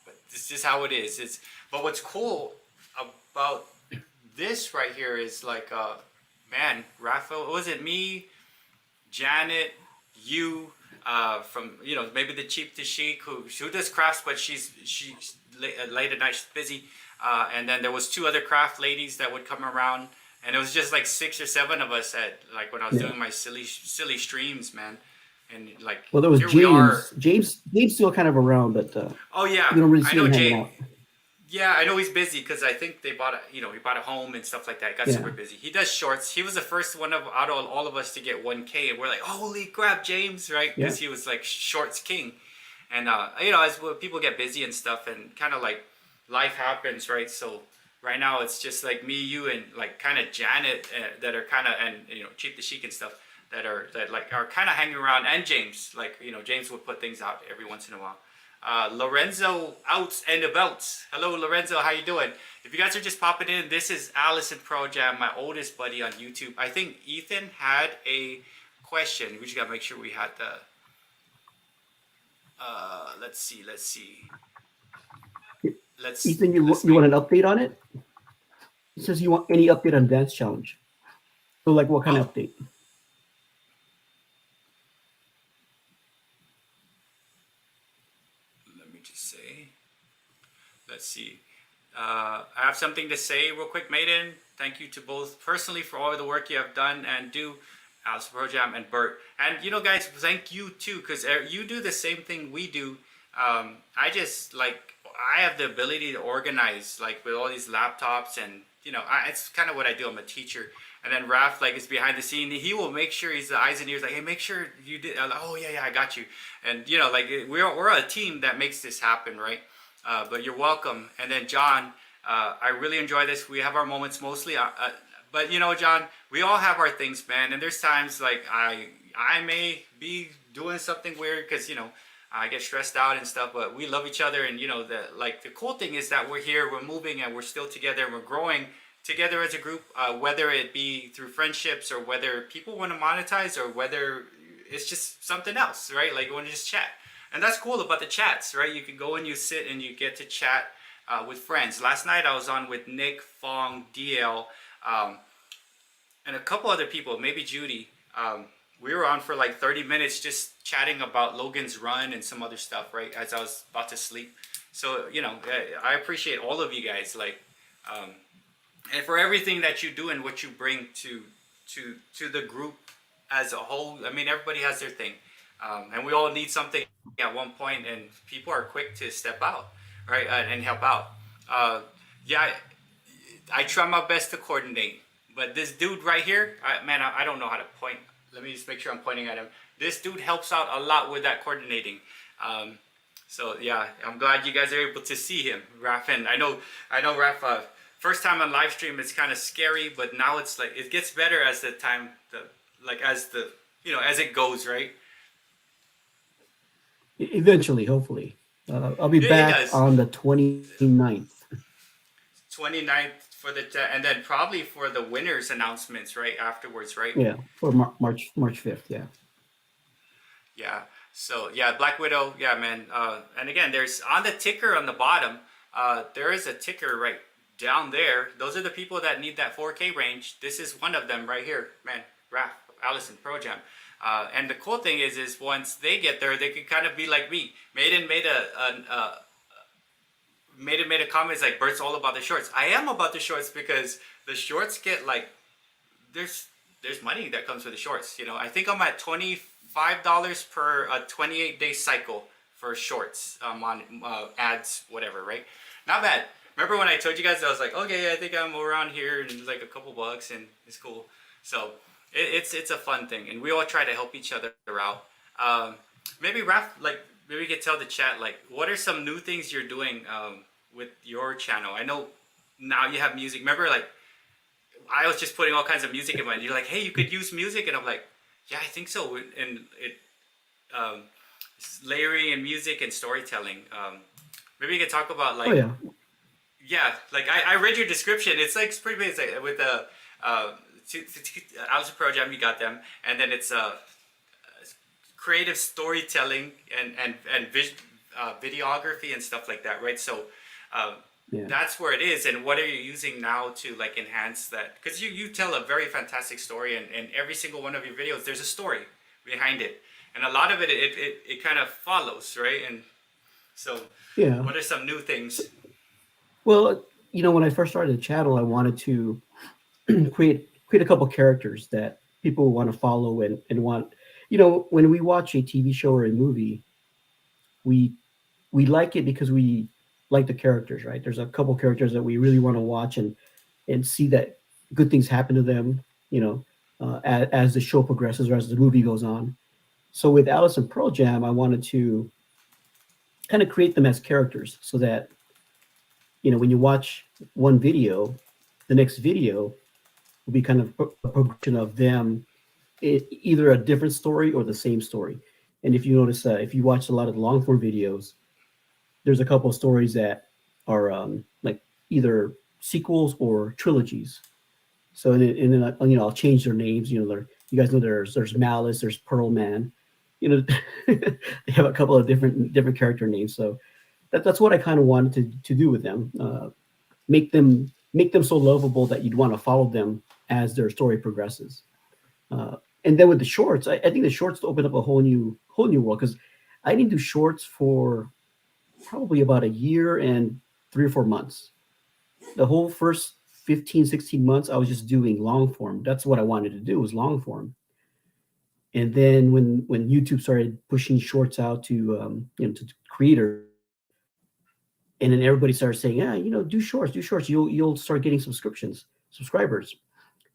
But this is how it is. But what's cool about this right here is like man, Raphael, was it me, Janet, you, from you know maybe the cheap to chic who does crafts, but she's late at night, she's busy, and then there was two other craft ladies that would come around, and it was just like 6 or 7 of us at like when I was doing my silly streams, man, and like Well, there was here we are. James still kind of around, but Oh yeah, you don't really I see know him hanging Jay. out. Yeah, I know he's busy because I think they bought a, you know, he bought a home and stuff like that. Got Yeah. super busy. He does shorts. He was the first one out of all of us to get 1K, and we're like, holy crap, James, right? Because he was like shorts king. And you know, as people get busy and stuff, and kind of like life happens, right? So right now it's just like me, you, and like kind of Janet that are kind of, and you know, Cheap the Chic and stuff that are kind of hanging around, and James, like you know, James would put things out every once in a while. Lorenzo out and about. Hello Lorenzo, how you doing? If you guys are just popping in, this is Allison Pro Jam, my oldest buddy on YouTube. I think Ethan had a question. We just gotta make sure we had the let's see. Ethan, you want an update on it? It says you want any update on Dance Challenge. So like what kind of update? Let's see. I have something to say real quick, Maiden. Thank you to both personally for all the work you have done and do, Alice Projam and Bert. And you know, guys, thank you too, because you do the same thing we do. I just like, I have the ability to organize like with all these laptops, and you know, it's kind of what I do. I'm a teacher. And then Raph like is behind the scene. He will make sure he's the eyes and ears. Like, hey, make sure you did. Like, oh yeah, I got you. And you know, like we're a team that makes this happen, right? But you're welcome. And then John, I really enjoy this. We have our moments mostly, but you know, John, we all have our things, man. And there's times like I may be doing something weird because you know I get stressed out and stuff. But we love each other, and you know the cool thing is that we're here, we're moving, and we're still together, and we're growing together as a group. Whether it be through friendships or whether people want to monetize or whether it's just something else, right? Like you want to just chat. And that's cool about the chats, right? You can go and you sit and you get to chat with friends. Last night I was on with Nick, Fong, DL, and a couple other people, maybe Judy. We were on for like 30 minutes just chatting about Logan's run and some other stuff, right? As I was about to sleep. So, you know, I appreciate all of you guys, like, and for everything that you do and what you bring to the group as a whole. I mean, everybody has their thing. And we all need something at one point, and people are quick to step out, right, and help out. Yeah, I try my best to coordinate, but this dude right here, man, I don't know how to point. Let me just make sure I'm pointing at him. This dude helps out a lot with that coordinating. So yeah, I'm glad you guys are able to see him, Raph. And I know, Raph. First time on live stream, it's kind of scary, but now it's like it gets better as the time, as it goes, right? Eventually, hopefully. I'll be back on the 29th. 29th for and then probably for the winners announcements, right, afterwards, right? Yeah, for March 5th, yeah. Yeah, so yeah, Black Widow, yeah, man. And again, there's on the ticker on the bottom, there is a ticker right down there. Those are the people that need that 4K range. This is one of them right here, man. Raph, Allison, Pro Jam. And the cool thing is once they get there, they can kind of be like me. Maiden made a comment like, Bert's all about the shorts. I am about the shorts because the shorts get like, there's money that comes with the shorts. You know, I think I'm at $25 per 28-day cycle for shorts on ads, whatever, right? Not bad. Remember when I told you guys, I was like, okay, I think I'm around here, and it's like a couple bucks, and it's cool. So It's a fun thing, and we all try to help each other out. Um, maybe Raf, like maybe we could tell the chat like what are some new things you're doing with your channel. I know now you have music. Remember, like I was just putting all kinds of music in my. You're like, hey, you could use music, and I'm like, yeah, I think so. And it um, layering and music and storytelling. Maybe you could talk about Oh like yeah, yeah, like I read your description. It's like it's pretty basic with the uh, Alice Pro Jam. You got them, and then it's creative storytelling and videography and stuff like that, right? So uh, yeah. that's where it is. And what are you using now to like enhance that? Because you tell a very fantastic story, and every single one of your videos, there's a story behind it, and a lot of it kind of follows, right? And so, Yeah. what are some new things? Well, when I first started the channel, I wanted to create a couple characters that people want to follow and want. When we watch a TV show or a movie, we we like it because we like the characters, right? There's a couple characters that we really want to watch and see that good things happen to them, as the show progresses or as the movie goes on. So with Alice and Pearl Jam, I wanted to kind of create them as characters so that when you watch one video, the next video will be kind of a progression of them, either a different story or the same story. And if you notice, if you watch a lot of the long form videos, there's a couple of stories that are like either sequels or trilogies. So and then I'll change their names. You guys know there's Malice, there's Pearl Man. They have a couple of different character names. So that's what I kind of wanted to do with them. Make them so lovable that you'd want to follow them as their story progresses. And then with the shorts, I think the shorts open up a whole new world because I didn't do shorts for probably about a year and 3 or 4 months. The whole first 15, 16 months, I was just doing long form. That's what I wanted to do was long form. And then when YouTube started pushing shorts out to creators, and then everybody started saying, yeah, do shorts. You'll start getting subscribers.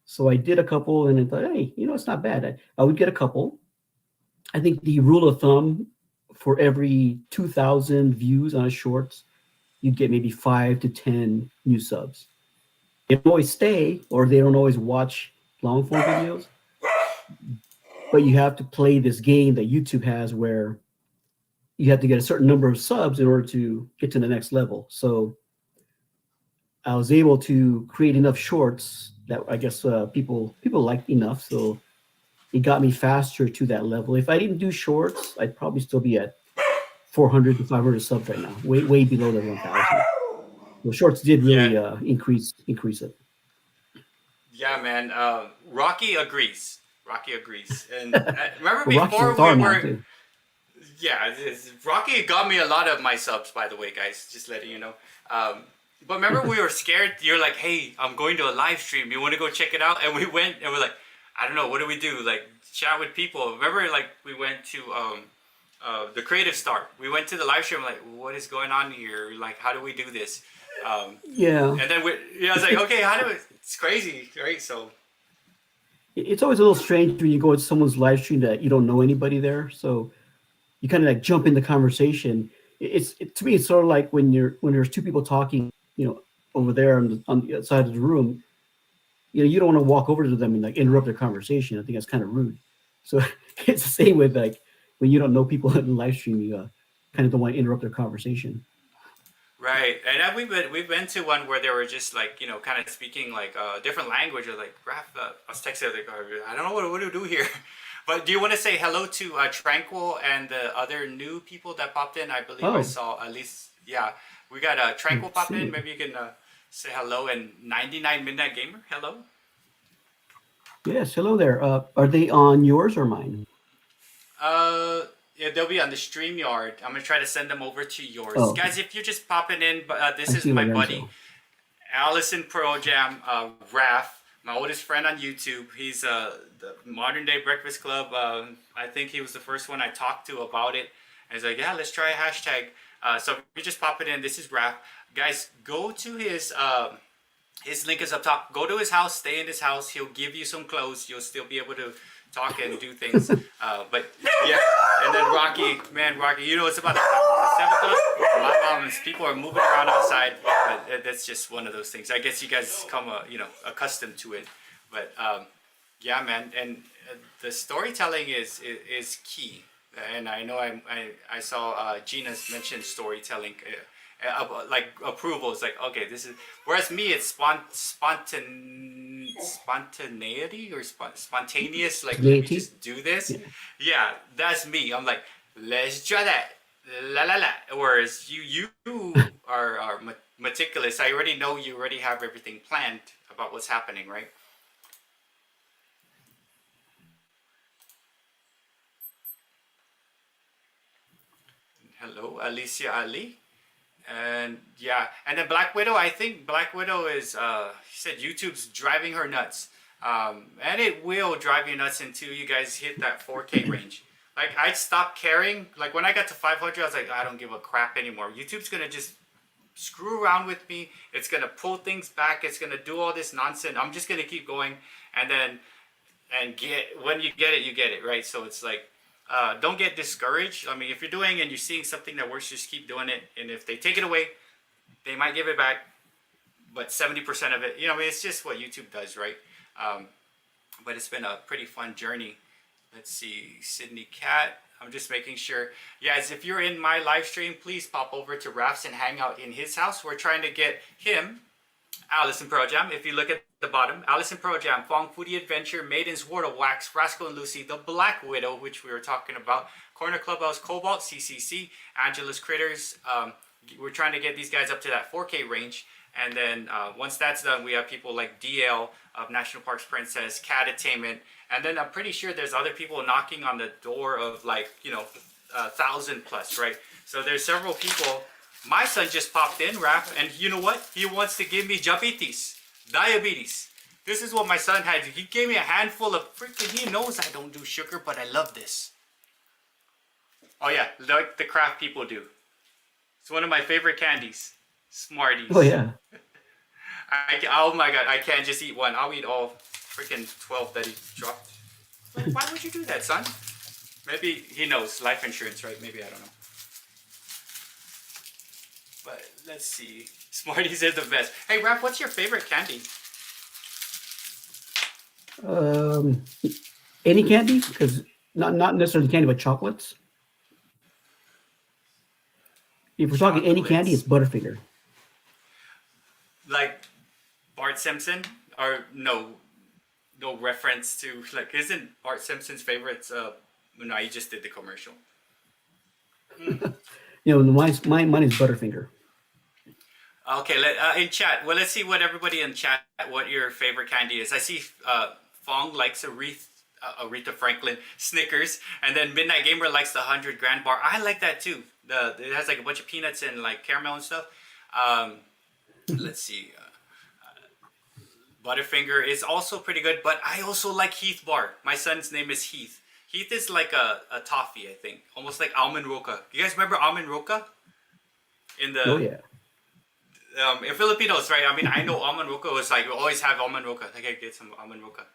So I did a couple, and I thought, hey, it's not bad. I would get a couple. I think the rule of thumb for every 2,000 views on a shorts, you'd get maybe 5 to 10 new subs. They don't always stay, or they don't always watch long form videos, but you have to play this game that YouTube has where you have to get a certain number of subs in order to get to the next level. So I was able to create enough shorts that I guess people liked enough. So it got me faster to that level. If I didn't do shorts, I'd probably still be at 400 to 500 subs right now, way below the 1,000. The shorts did Yeah, really increase it. yeah, man. Rocky agrees. Rocky agrees. And remember Well, Rocky's a before we star now were, too. yeah, Rocky got me a lot of my subs, by the way, guys. Just letting you know. Um, but remember we were scared. You're like, hey, I'm going to a live stream. You want to go check it out? And we went, and we're like, I don't know, what do we do? Like chat with people. Remember, like we went to the Creative Start. We went to the live stream. Like, what is going on here? Like, how do we do this? Um, Yeah, and then I was like, okay, how do we? It's crazy, right? So it's always a little strange when you go to someone's live stream that you don't know anybody there. So you kind of like jump in the conversation. To me, it's sort of like when there's two people talking, over there on the side of the room. You don't want to walk over to them and like interrupt their conversation. I think that's kind of rude. So it's the same with like when you don't know people in the live stream, you kind of don't want to interrupt their conversation. right, and then we've been to one where they were just like kind of speaking like a different language. Or like, Raph, I was texting like, I don't know what to do here. But do you want to say hello to Tranquil and the other new people that popped in? I believe I Oh, saw at least, yeah, we got Tranquil let's popped in. see. Maybe you can say hello. And 99 Midnight Gamer, hello. Yes, hello there. Are they on yours or mine? Yeah, they'll be on the StreamYard. I'm gonna try to send them over to Oh, yours, okay. guys. If you're just popping in, but this I is see my buddy Lorenzo. Allison Pro Jam, Raph, my oldest friend on YouTube. He's the modern day Breakfast Club. I think he was the first one I talked to about it. And he's like, yeah, let's try a hashtag. So if you just pop it in, this is Raph. Guys, go to His link is up top. Go to his house, stay in his house. He'll give you some clothes. You'll still be able to talk and do things. But yeah, and then Rocky, man, Rocky, you know it's about 7 o'clock. My mom's people are moving around outside, but that's just one of those things. I guess you guys come, accustomed to it. But yeah, man, and the storytelling is key. And I know I saw Gina's mentioned storytelling. Like approval is like, okay, this is, whereas me it's spontaneity or spontaneous, like let me just do this. Yeah, that's me. I'm like, let's try that, la la la. Whereas you are meticulous. I already know, you already have everything planned about what's happening, right? Hello, Alicia Ali. And yeah, and then Black Widow, I think Black Widow is he said YouTube's driving her nuts. And it will drive you nuts until you guys hit that 4K range. Like I stopped caring. Like when I got to 500, I was like, I don't give a crap anymore. YouTube's gonna just screw around with me. It's gonna pull things back. It's gonna do all this nonsense. I'm just gonna keep going, and then when you get it, you get it, right? So it's like, don't get discouraged. I mean, if you're doing and you're seeing something that works, just keep doing it. And if they take it away, they might give it back. But 70% of it, I mean, it's just what YouTube does, right? But it's been a pretty fun journey. Let's see, Sydney Cat. I'm just making sure. Yes, if you're in my live stream, please pop over to Raf's and hang out in his house. We're trying to get him, Allison Pro Jam. If you look at the bottom, Allison Pro Jam, Fong Foodie Adventure, Maiden's World of Wax, Rascal and Lucy, The Black Widow, which we were talking about, Corner Clubhouse, Cobalt, CCC, Angela's Critters. We're trying to get these guys up to that 4K range. And then once that's done, we have people like DL of National Parks Princess, Cat Attainment. And then I'm pretty sure there's other people knocking on the door of 1,000 plus, right? So there's several people. My son just popped in, Raph, and you know what? He wants to give me diabetes. This is what my son had. He gave me a handful of freaking, he knows I don't do sugar, but I love this. Oh yeah, like the craft people do. It's one of my favorite candies. Smarties. Oh yeah. Oh my god, I can't just eat one. I'll eat all freaking 12 that he dropped. Like, why would you do that, son? Maybe he knows life insurance, right? Maybe, I don't know. But let's see. Smarties are the best. Hey, Raph, what's your favorite candy? Any candy, because not necessarily candy, but chocolates. If we're talking any candy, it's Butterfinger. Like Bart Simpson, or no reference to, like, isn't Bart Simpson's favorites? No, he just did the commercial. Mine is Butterfinger. Okay, in chat. Well, let's see what everybody in chat, what your favorite candy is. I see Fong likes Aretha Franklin, Snickers, and then Midnight Gamer likes the 100 Grand Bar. I like that too. It has like a bunch of peanuts and like caramel and stuff. Let's see. Butterfinger is also pretty good, but I also like Heath Bar. My son's name is Heath. Heath is like a toffee, I think, almost like almond roca. You guys remember almond roca? Oh yeah. In Filipinos, right? I mean, I know almond roca was like, we always have almond roca. Like, I get some almond roca.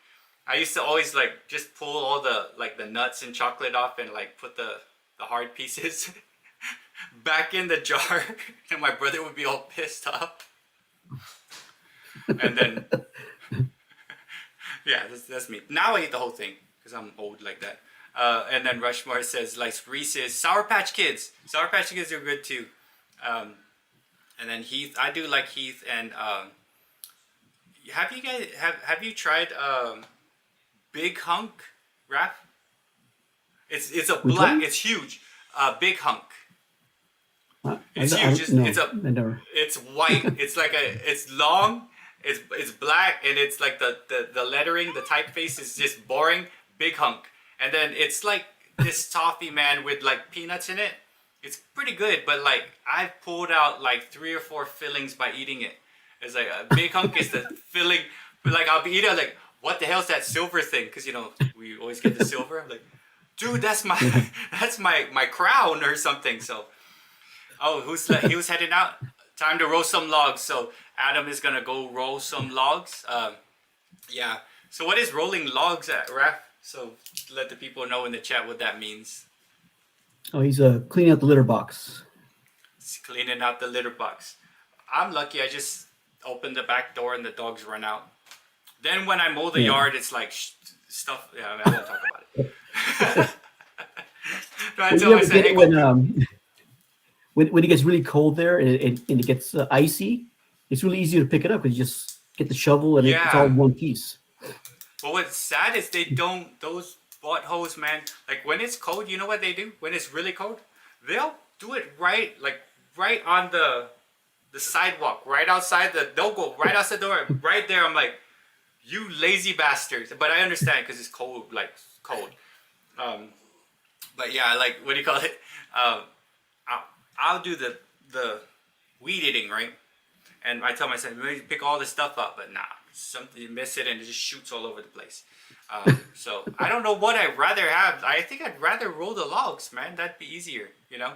I used to always like just pull all the nuts and chocolate off and like put the hard pieces back in the jar, and my brother would be all pissed off. And then, yeah, that's me. Now I eat the whole thing because I'm old like that. And then Rushmore says like Reese's, Sour Patch Kids. Sour Patch Kids are good too. And then Heath, I do like Heath. And have you tried Big Hunk, Raph? It's a black. It's huge. Big Hunk. It's huge. It's white. It's like it's long. It's black, and it's like the lettering, the typeface is just boring. Big Hunk. And then it's like this toffee, man, with like peanuts in it. It's pretty good, but like I've pulled out like 3 or 4 fillings by eating it. It's like a Big Hunk is the filling, but like I'll be eating, like, what the hell's that silver thing? Because we always get the silver. I'm like, dude, that's my crown or something. So, oh, he was heading out time to roll some logs. So Adam is gonna go roll some logs. Yeah. So what is rolling logs at, Raph? So let the people know in the chat what that means. Oh, he's cleaning out the litter box. It's cleaning out the litter box. I'm lucky. I just open the back door and the dogs run out. Then when I mow the yard, it's like stuff. Yeah, I don't talk about it. No, I tell myself, hey, when it gets really cold there and it gets icy, it's really easy to pick it up because you just get the shovel and it's all in one piece. But what's sad is they don't, those buttholes, man, like when it's cold, you know what they do? When it's really cold, they'll do it right on the sidewalk, right outside they'll go right outside the door, right there. I'm like, you lazy bastards. But I understand because it's cold, like cold. But yeah, like, what do you call it? I'll do the weed eating, right? And I tell myself, maybe pick all this stuff up, but nah, something, you miss it and it just shoots all over the place. So I don't know what I'd rather have. I think I'd rather roll the logs, man. That'd be easier, you know?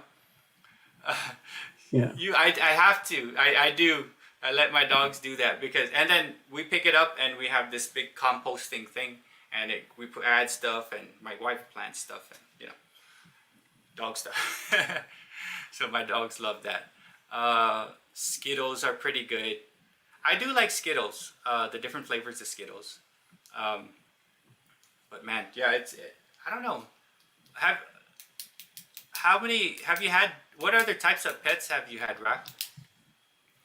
Yeah. I have to. I do. I let my dogs do that because, and then we pick it up and we have this big composting thing, and we add stuff, and my wife plants stuff, and you know, dog stuff. So my dogs love that. Skittles are pretty good. I do like Skittles. The different flavors of Skittles. But man, yeah, I don't know. How many have you had? What other types of pets have you had, Raph?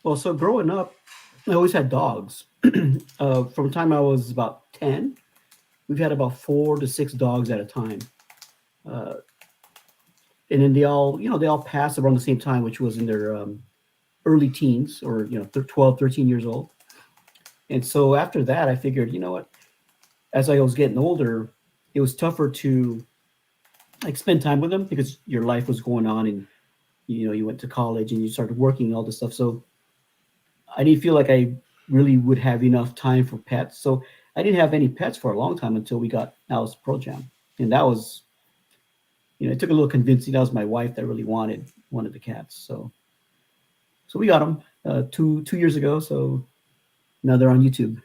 Well, so growing up, I always had dogs. From the time I was about 10, we've had about 4 to 6 dogs at a time. And then they all passed around the same time, which was in their early teens or, 12, 13 years old. And so after that, I figured, you know what, as I was getting older, it was tougher to like spend time with them because your life was going on and, you went to college and you started working and all this stuff. So I didn't feel like I really would have enough time for pets. So I didn't have any pets for a long time until we got Alice Pro Jam. And that was, it took a little convincing. That was my wife that really wanted the cats. So we got them 2 years ago. So now they're on YouTube.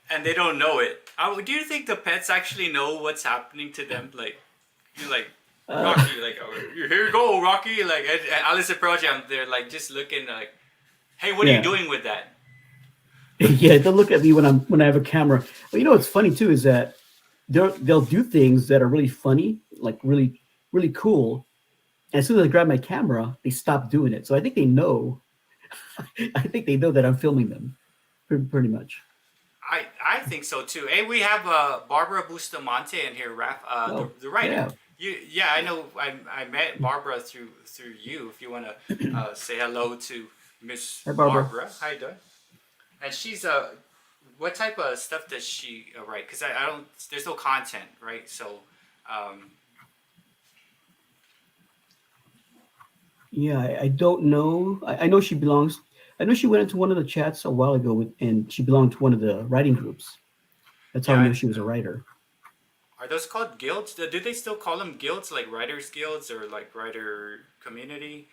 And they don't know it. Do you think the pets actually know what's happening to them? Like, you're like, Rocky, like, oh, here you go, Rocky. Like, at Alice Pro Jam, they're like just looking like, hey, what are you doing with that? Yeah, they'll look at me when I have a camera. Well, what's funny too is that they'll do things that are really funny, like really, really cool. And as soon as I grab my camera, they stop doing it. So I think they know. I think they know that I'm filming them, pretty much. I think so too. Hey, we have Barbara Bustamante in here, Raph, the writer. Yeah. I know. I met Barbara through you. If you want to say hello to Miss Barbara. How you doing? And she's what type of stuff does she write? Because I don't. There's no content, right? So. Yeah, I don't know. I know she belongs. I know she went into one of the chats a while ago, and she belonged to one of the writing groups. That's how I knew she was a writer. Are those called guilds? Do they still call them guilds, like writers guilds or like writer community?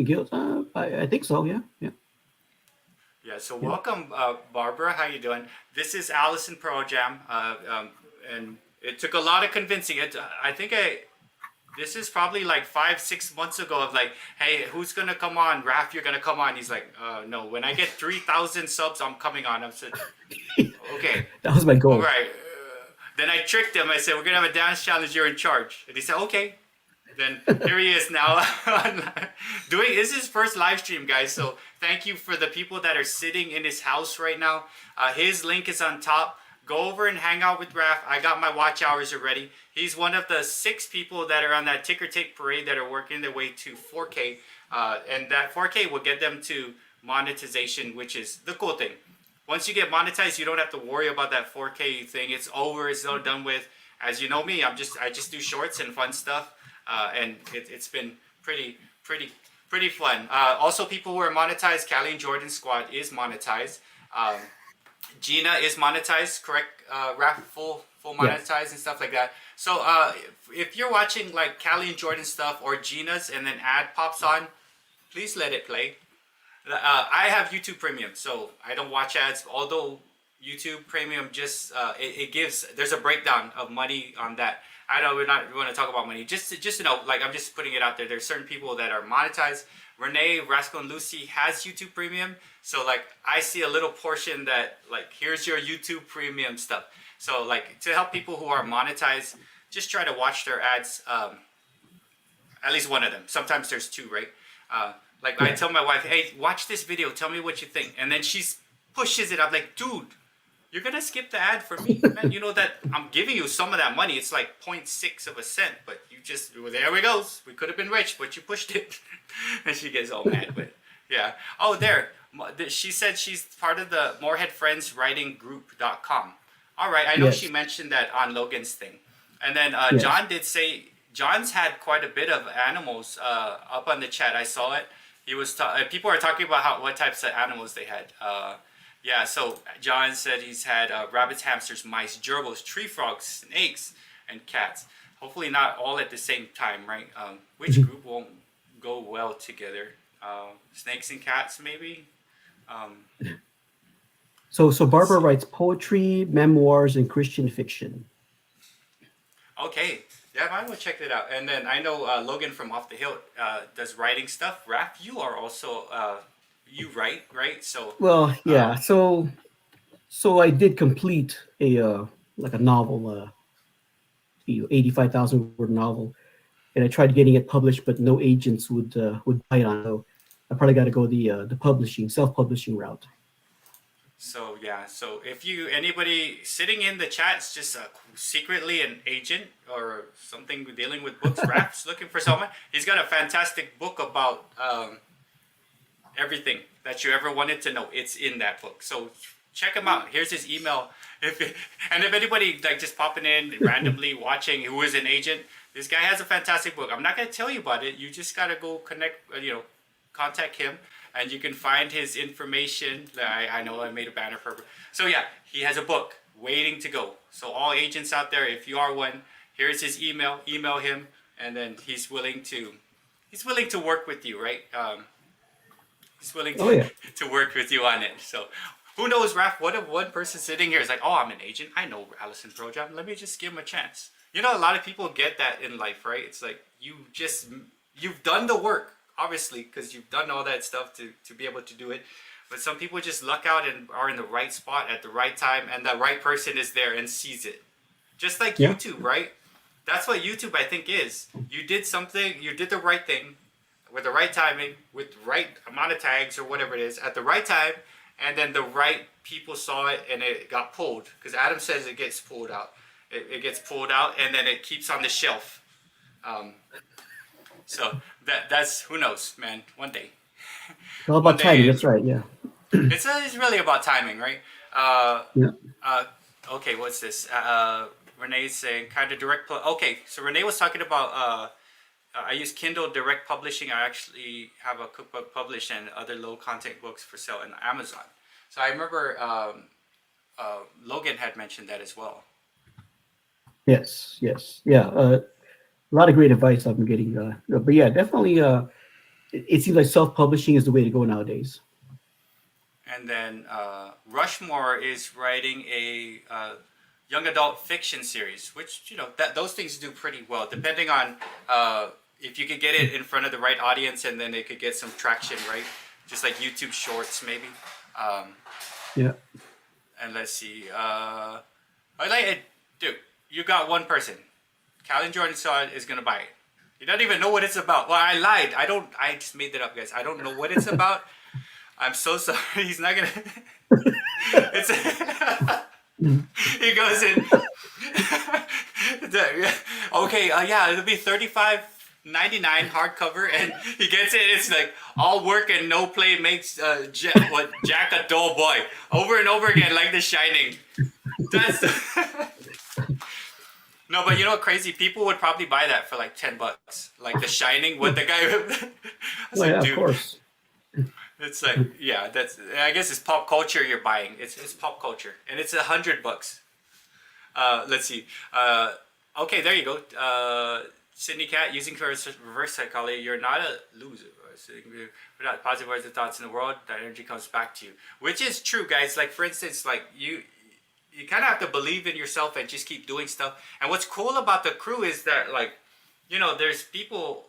Guilds? I think so. Yeah. Yeah. So welcome, Barbara. How you doing? This is Allison Pro Jam, and it took a lot of convincing. I think this is probably like 5-6 months ago of like, hey, who's gonna come on? Raph, you're gonna come on. He's like, no. When I get 3,000 subs, I'm coming on. I said, okay. That was my goal. All right. Then I tricked him. I said, we're gonna have a dance challenge. You're in charge. And he said, okay. Then here he is now this is his first live stream, guys. So thank you for the people that are sitting in his house right now. His link is on top. Go over and hang out with Raph. I got my watch hours already. He's one of the 6 people that are on that ticker tape parade that are working their way to 4K. And that 4K will get them to monetization, which is the cool thing. Once you get monetized, you don't have to worry about that 4K thing. It's over. It's all done with. As you know me, I just do shorts and fun stuff. And it's been pretty fun. Also, people who are monetized, Callie and Jordan Squad is monetized. Gina is monetized, correct? Raph, full monetized and stuff like that. So if you're watching like Callie and Jordan stuff or Gina's and then ad pops on, Please let it play. I have YouTube Premium, so I don't watch ads. Although YouTube Premium just it gives, there's a breakdown of money on that. I know we're not going to talk about money. Just to know, like I'm just putting it out there. There's certain people that are monetized. Renee, Rascal, and Lucy has YouTube Premium, so like I see a little portion that like here's your YouTube Premium stuff. So like to help people who are monetized, just try to watch their ads. At least one of them. Sometimes there's two, right? Like I tell my wife, hey, watch this video. Tell me what you think. And then she pushes it. I'm like, dude, you're going to skip the ad for me? Man, you know that I'm giving you some of that money. It's like 0.6 of a cent. But you just, well, there we go. We could have been rich, but you pushed it. And she gets all mad. But yeah. Oh, there. She said she's part of the Morehead Friends Writing Group.com. All right. I know she mentioned that on Logan's thing. And then John did say, John's had quite a bit of animals up on the chat. I saw it. He was people are talking about what types of animals they had. Yeah, so John said he's had rabbits, hamsters, mice, gerbils, tree frogs, snakes, and cats. Hopefully not all at the same time, right? Which group won't go well together? Snakes and cats, maybe? So Barbara writes poetry, memoirs, and Christian fiction. Okay. Yeah, I will check it out. And then I know Logan from Off the Hill does writing stuff. Raph, you are also you write, right? So well, yeah. So I did complete a like a novel, 85,000 word novel, and I tried getting it published, but no agents would buy it on. So I probably got to go the publishing, self-publishing route. So yeah, so if anybody sitting in the chat's just secretly an agent or something dealing with books, Raph's looking for someone. He's got a fantastic book about everything that you ever wanted to know. It's in that book. So check him out. Here's his email. If anybody like just popping in randomly watching who is an agent, this guy has a fantastic book. I'm not gonna tell you about it. You just gotta go contact him. And you can find his information. I know I made a banner for him. So yeah, he has a book waiting to go. So all agents out there, if you are one, here's his email. Email him, and then he's willing to work with you, right? He's willing to work with you on it. So who knows, Raph? What if one person sitting here is like, oh, I'm an agent. I know Allison Projam. Let me just give him a chance. You know, a lot of people get that in life, right? It's like you've done the work. Obviously, because you've done all that stuff to be able to do it. But some people just luck out and are in the right spot at the right time, and the right person is there and sees it. Just like YouTube, right? That's what YouTube, I think, is. You did something, you did the right thing with the right timing, with the right amount of tags or whatever it is, at the right time, and then the right people saw it and it got pulled. Because Adam says it gets pulled out. It gets pulled out and then it keeps on the shelf. So that's who knows, man. One day. All about timing. That's right. Yeah. It's really about timing, right? Okay, what's this? Renee's saying kind of direct. Okay, so Renee was talking about. I use Kindle Direct Publishing. I actually have a cookbook published and other low content books for sale on Amazon. So I remember Logan had mentioned that as well. Yes. Yeah. A lot of great advice I've been getting. But yeah, definitely, it seems like self-publishing is the way to go nowadays. And then Rushmore is writing a young adult fiction series, which, those things do pretty well, depending on if you could get it in front of the right audience and then it could get some traction, right? Just like YouTube Shorts, maybe. Yeah. And let's see. I like it. Dude, you got one person. Calvin Jordan saw it, is going to buy it. You don't even know what it's about. Well, I lied. I just made that up, guys. I don't know what it's about. I'm so sorry. He's not going to. He goes in. Okay, it'll be $35.99 hardcover, and he gets it. It's like all work and no play makes Jack a dull boy. Over and over again, like The Shining. That's. No, but you know what? Crazy people would probably buy that for like $10, like The Shining. What the guy? Of course. It's like, that's. I guess it's pop culture you're buying. It's pop culture, and it's $100. Let's see. Okay, there you go. Sydney Cat using reverse psychology. You're not a loser. without positive words and thoughts in the world, that energy comes back to you, which is true, guys. Like for instance, like you kind of have to believe in yourself and just keep doing stuff. And what's cool about the crew is that, like, you know, there's people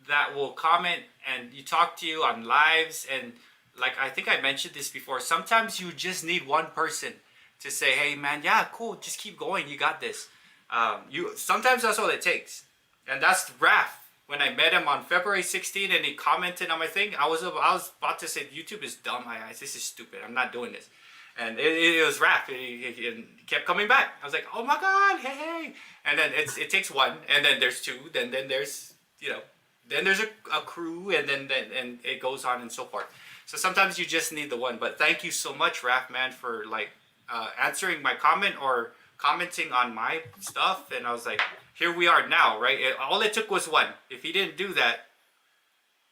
that will comment and you talk to you on lives, and like I think I mentioned this before, sometimes you just need one person to say, hey man, yeah, cool, just keep going, you got this. You sometimes that's all it takes. And that's Raph. When I met him on February 16th and he commented on my thing, I was about to say, YouTube is dumb, this is stupid, I'm not doing this. And it was Raph. He kept coming back. I was like, oh my god, hey. And then it takes one, and then there's two, then there's, you know, then there's a crew, and then and it goes on and so forth. So sometimes you just need the one. But thank you so much, Raph, man, for like answering my comment or commenting on my stuff. And I was like, here we are now, right? All it took was one. If he didn't do that,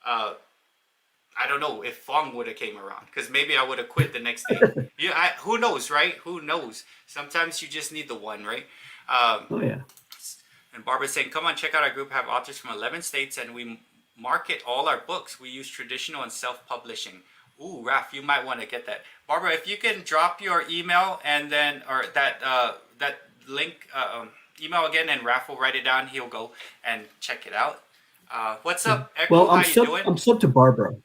I don't know if Fong would have came around, because maybe I would have quit the next day. Yeah, who knows, right? Who knows? Sometimes you just need the one, right? Oh yeah. And Barbara's saying, come on, check out our group. Have authors from 11 states, and we market all our books. We use traditional and self-publishing. Ooh, Raph, you might want to get that. Barbara, if you can drop your email and then, or that link, email again, and Raph will write it down. He'll go and check it out. What's up, Echo? Well, How you doing? I'm sub to Barbara.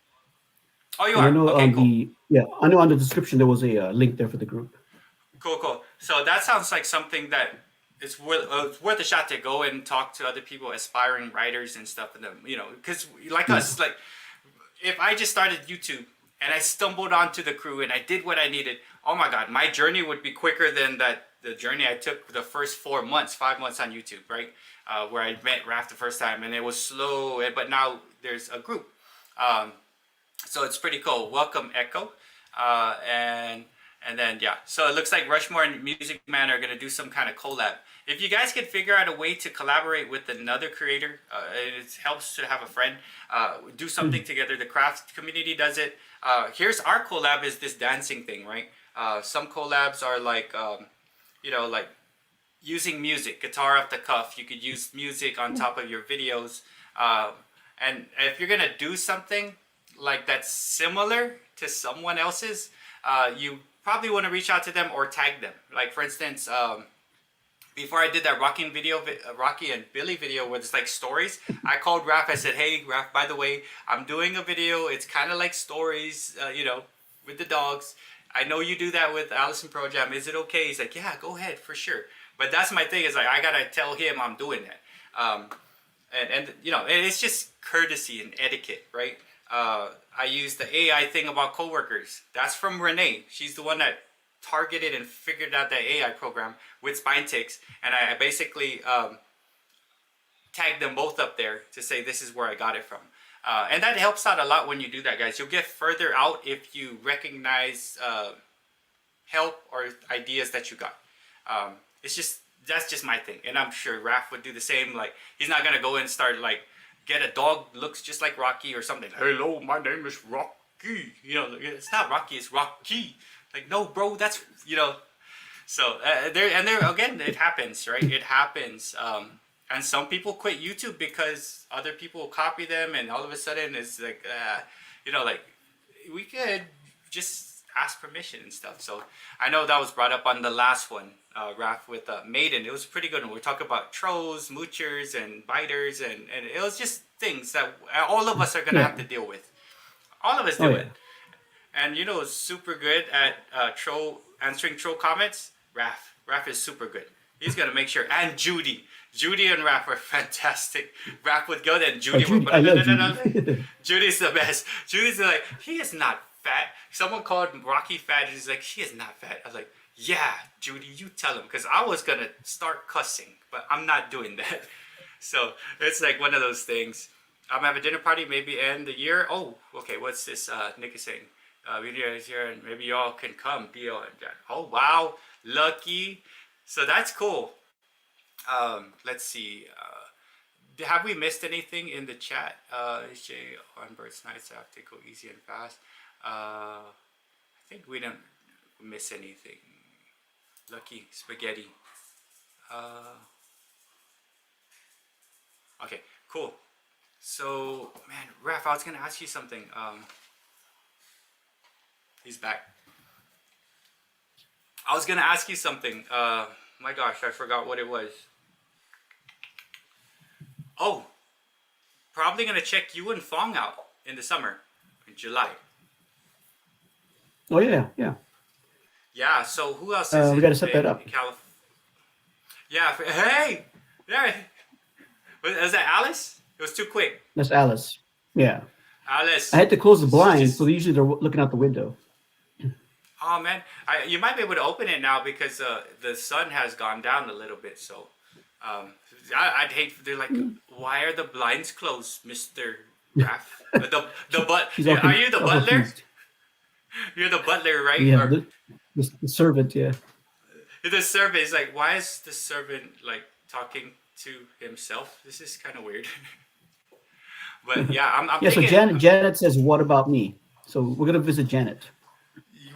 Oh, you And are? I know Okay, on cool. I know on the description there was a link there for the group. Cool. So that sounds like something that it's worth a shot to go and talk to other people, aspiring writers and stuff, and them, you know, because like us, like if I just started YouTube and I stumbled onto the crew and I did what I needed, oh my god, my journey would be quicker than the journey I took the first 5 months on YouTube, right? Where I met Raph the first time, and it was slow, but now there's a group. So it's pretty cool. Welcome, Echo. And then, yeah. So it looks like Rushmore and Music Man are going to do some kind of collab. If you guys could figure out a way to collaborate with another creator, it helps to have a friend. Do something together. The craft community does it. Here's our collab, is this dancing thing, right? Some collabs are like, you know, like using music, guitar off the cuff. You could use music on top of your videos. And if you're going to do something like that's similar to someone else's, you probably want to reach out to them or tag them. Like for instance, before I did that Rocky and Billy video where it's like stories, I called Raph. I said, hey Raph, by the way, I'm doing a video. It's kind of like stories, you know, with the dogs. I know you do that with Allison Pro Jam. Is it okay? He's like, yeah, go ahead, for sure. But that's my thing, is like, I gotta tell him I'm doing that. And you know, it's just courtesy and etiquette, right? I use the AI thing about coworkers. That's from Renee. She's the one that targeted and figured out that AI program with spine ticks, and I basically tagged them both up there to say this is where I got it from. And that helps out a lot when you do that, guys. You'll get further out if you recognize help or ideas that you got. That's just my thing, and I'm sure Raph would do the same. Like, he's not gonna go and start like get a dog looks just like Rocky or something. Hello, my name is Rocky. You know, it's not Rocky, it's Rocky. Like, no, bro, that's, you know. So there again, it happens, right? It happens. And some people quit YouTube because other people copy them, and all of a sudden it's like, you know, like we could just ask permission and stuff. So I know that was brought up on the last one, Raph, with Maiden. It was pretty good. We talk about trolls, moochers, and biters, and it was just things that all of us are gonna have to deal with. All of us do it. And you know, super good at answering troll comments. Raph is super good. He's gonna make sure. And Judy and Raph are fantastic. Raph would go there, and Judy would. Judy. Judy's the best. Judy's like, he is not fat. Someone called Rocky fat. He's like, he is not fat. I was like, yeah, Judy, you tell him, because I was gonna start cussing, but I'm not doing that. So it's like one of those things. I'm having a dinner party, maybe end the year. Oh, okay. What's this? Nick is saying, video is here, and maybe y'all can come. Oh wow, lucky. So that's cool. Let's see. Have we missed anything in the chat? Jay on Birds Nights, I have to go easy and fast. I think we didn't miss anything. Lucky spaghetti. Okay, cool. So, man, Raf, I was gonna ask you something. He's back. I was gonna ask you something. My gosh, I forgot what it was. Oh, probably gonna check you and Fong out in the summer, in July. Oh yeah, yeah. Yeah. So who else is We got to set that up. in California? Yeah. Hey, yeah. Was that Alice? It was too quick. That's Alice. Yeah. Alice. I had to close the She's blinds, so just- usually they're looking out the window. Oh man, you might be able to open it now because the sun has gone down a little bit. So I'd hate. They're like, why are the blinds closed, Mister Raff? The but She's all are you the all butler? confused. You're the butler, right? Yeah, Or the servant. Yeah. the servant is like, why is the servant like talking to himself? This is kind of weird. But yeah, I'm Yeah. So thinking Janet says, "What about me?" So we're gonna visit Janet.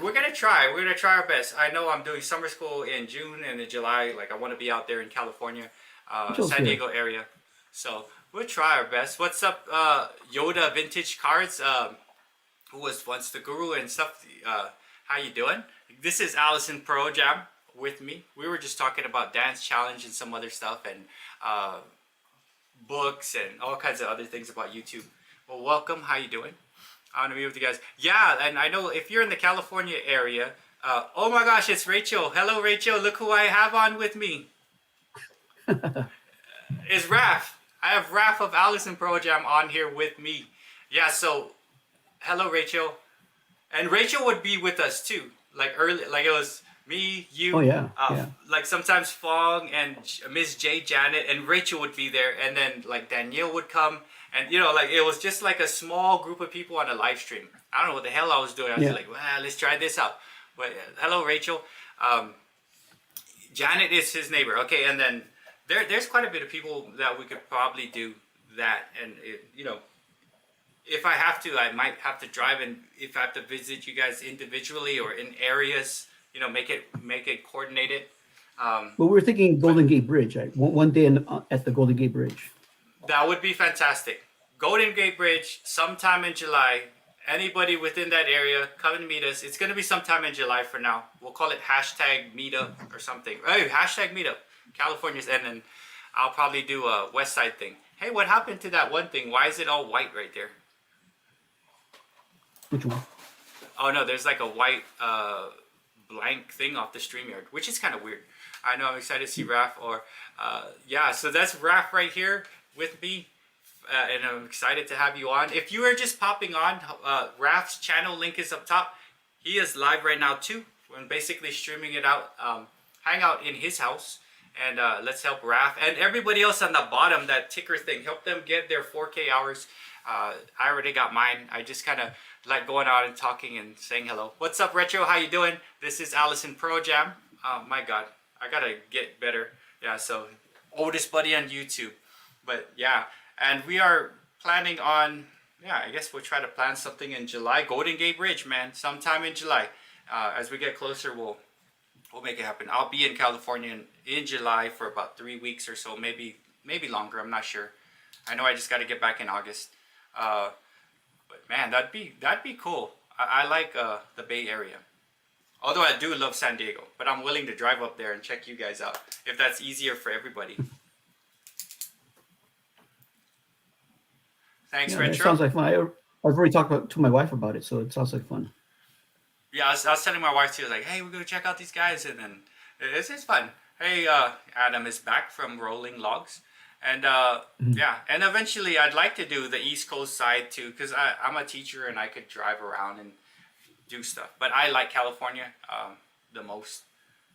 we're gonna try. We're gonna try our best. I know I'm doing summer school in June and in July. Like I want to be out there in California, Joe's San here. Diego area. So we'll try our best. What's up, Yoda Vintage Cards? Who was once the guru and stuff? How you doing? This is Allison Pro Jam with me. We were just talking about dance challenge and some other stuff and books and all kinds of other things about YouTube. Well, welcome. How you doing? I want to be with you guys. Yeah, and I know if you're in the California area. Oh my gosh, it's Rachel. Hello, Rachel. Look who I have on with me. It's Raph. I have Raph of Allison Pro Jam on here with me. Yeah, so hello, Rachel. And Rachel would be with us too. Like early, like it was me, you. Oh yeah. Yeah. Like sometimes Fong and Miss J, Janet, and Rachel would be there, and then like Danielle would come, and you know, like it was just like a small group of people on a live stream. I don't know what the hell I was doing. I was Yeah. like, well, let's try this out. But hello, Rachel. Janet is his neighbor. Okay, and then there's quite a bit of people that we could probably do that, and you know. If I have to, I might have to drive, and if I have to visit you guys individually or in areas, you know, make it coordinated. Well, we were thinking Golden Gate Bridge. Right? One day at the Golden Gate Bridge. That would be fantastic. Golden Gate Bridge, sometime in July. Anybody within that area, come and meet us. It's going to be sometime in July for now. We'll call it hashtag meetup or something. Hey, hashtag meetup, California's, and then I'll probably do a West Side thing. Hey, what happened to that one thing? Why is it all white right there? Which one? Oh no, there's like a white blank thing off the StreamYard, which is kind of weird. I know, I'm excited to see Raph. Or yeah, so that's Raph right here with me, and I'm excited to have you on. If you are just popping on, Raph's channel link is up top. He is live right now too. We're basically streaming it out, hang out in his house, and let's help Raph and everybody else on the bottom. That ticker thing, help them get their 4K hours. I already got mine. I just kind of like going out and talking and saying hello. What's up, Retro? How you doing? This is Allison Pro Jam. Oh my God, I gotta get better. Yeah, so oldest buddy on YouTube. But yeah, and we are planning on. Yeah, I guess we'll try to plan something in July. Golden Gate Bridge, man, sometime in July. As we get closer, we'll make it happen. I'll be in California in July for about 3 weeks or so, maybe longer. I'm not sure. I know I just got to get back in August. But man, that'd be cool. I like the Bay Area. Although I do love San Diego, but I'm willing to drive up there and check you guys out if that's easier for everybody. Thanks, Yeah, Retro. it sounds like fun. I've already talked to my wife about it, so it sounds like fun. Yeah, I was telling my wife too. I was like, hey, we're gonna check out these guys, and then it's fun. Hey, Adam is back from Rolling Logs, and yeah, and eventually I'd like to do the East Coast side too, because I'm a teacher and I could drive around and do stuff. But I like California the most.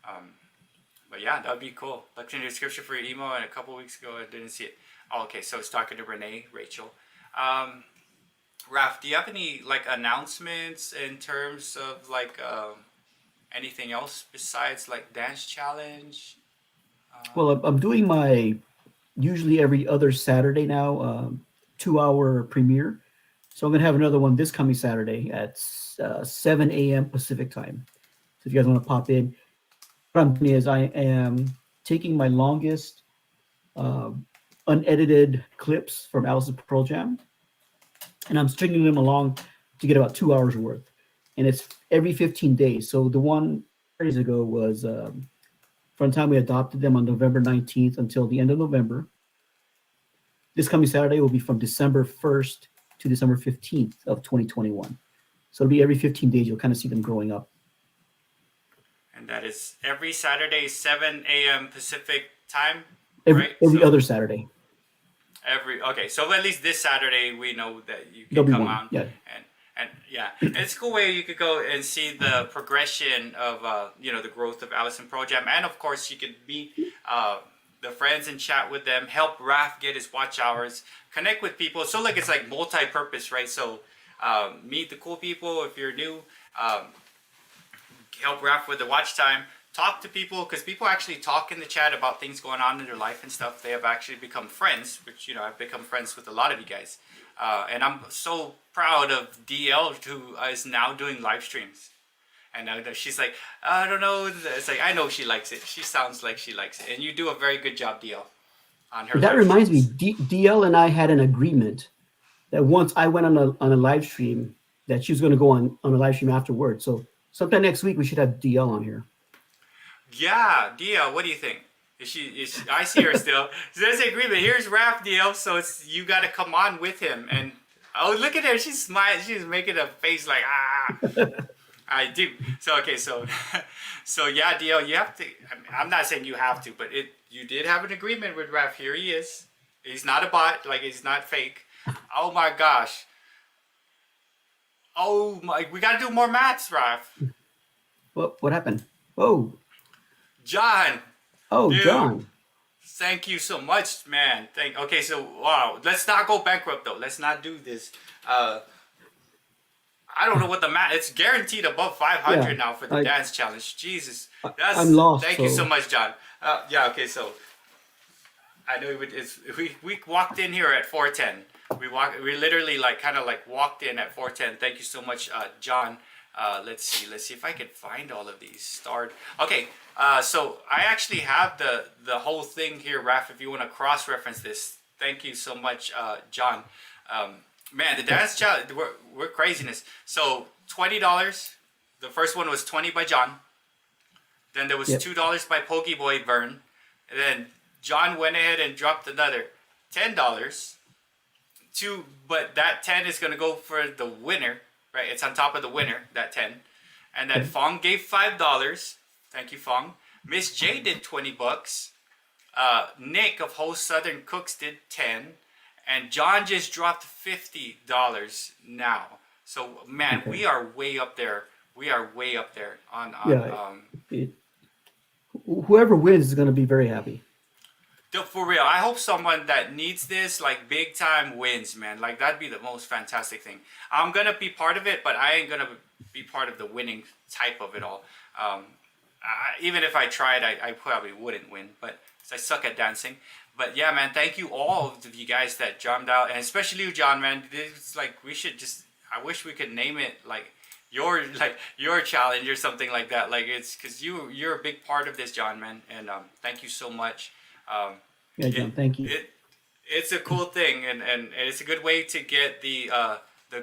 But yeah, that'd be cool. Looked in the description for your email, and a couple weeks ago I didn't see it. Oh, okay, so it's talking to Renee, Rachel. Raph, do you have any like announcements in terms of like anything else besides like dance challenge? Well, I'm doing my usually every other Saturday now 2-hour premiere. So I'm gonna have another one this coming Saturday at 7 a.m. Pacific time. So if you guys want to pop in, what I'm doing is I am taking my longest unedited clips from Alice's Pearl Jam, and I'm stringing them along to get about 2 hours worth. And it's every 15 days. So the one days ago was from the time we adopted them on November 19th until the end of November. This coming Saturday will be from December 1st to December 15th of 2021. So it'll be every 15 days. You'll kind of see them growing up. And that is every Saturday, 7 a.m. Pacific time, Every right? other Saturday. Okay, so at least this Saturday we know that you There'll can be come one, on, yeah. and yeah, it's a cool way you could go and see the progression of the growth of Alice and Pro Jam, and of course you could meet the friends and chat with them, help Raph get his watch hours, connect with people. So like it's like multi-purpose, right? So meet the cool people if you're new, help Raph with the watch time. Talk to people, because people actually talk in the chat about things going on in their life and stuff. They have actually become friends, which, I've become friends with a lot of you guys. And I'm so proud of DL, who is now doing live streams. And she's like, I don't know. It's like, I know she likes it. She sounds like she likes it. And you do a very good job, DL, on her That live reminds streams. me, DL and I had an agreement that once I went on a live stream, that she was going to go on a live stream afterwards. So sometime next week, we should have DL on here. Yeah, DL, what do you think? I see her still. So there's an agreement. Here's Raph, DL, so you got to come on with him. And oh, look at her. She's smiling. She's making a face like, I do. So, okay, so yeah, DL, you have to. I'm not saying you have to, but you did have an agreement with Raph. Here he is. He's not a bot. Like, he's not fake. Oh, my gosh. Oh, my. We got to do more maths, Raph. What happened? Oh. John. Oh, dude, John. Thank you so much, man. Okay, so wow. Let's not go bankrupt though. Let's not do this. I don't know what the math. It's guaranteed above 500 now for the dance challenge. Jesus, I'm lost. Thank you so much, John. Yeah. Okay, so I know we walked in here at 410. We literally kind of walked in at 410. Thank you so much, John. Let's see if I can find all of these starred. Okay, so I actually have the whole thing here, Raph, if you want to cross-reference this. Thank you so much, John. Man, the dance challenge, we're craziness. So $20. The first one was 20 by John. Then there was $2 by Pokey Boy Vern. And then John went ahead and dropped another $10. But that 10 is going to go for the winner. Right, it's on top of the winner, that 10. And then Fong gave $5. Thank you, Fong. Miss J did $20. Nick of Whole Southern Cooks did 10. And John just dropped $50 now. So, man, we are way up there. We are way up there on whoever wins is going to be very happy. For real, I hope someone that needs this, like, big time wins, man. Like, that'd be the most fantastic thing. I'm going to be part of it, but I ain't going to be part of the winning type of it all. Even if I tried, I probably wouldn't win, but I suck at dancing. But yeah, man, thank you all of you guys that jumped out, and especially you, John, man. It's like, we should just, I wish we could name it like your challenge or something like that. Like, it's because you're a big part of this, John, man. And thank you so much. Yeah, John, thank you. It's a cool thing, and it's a good way to get the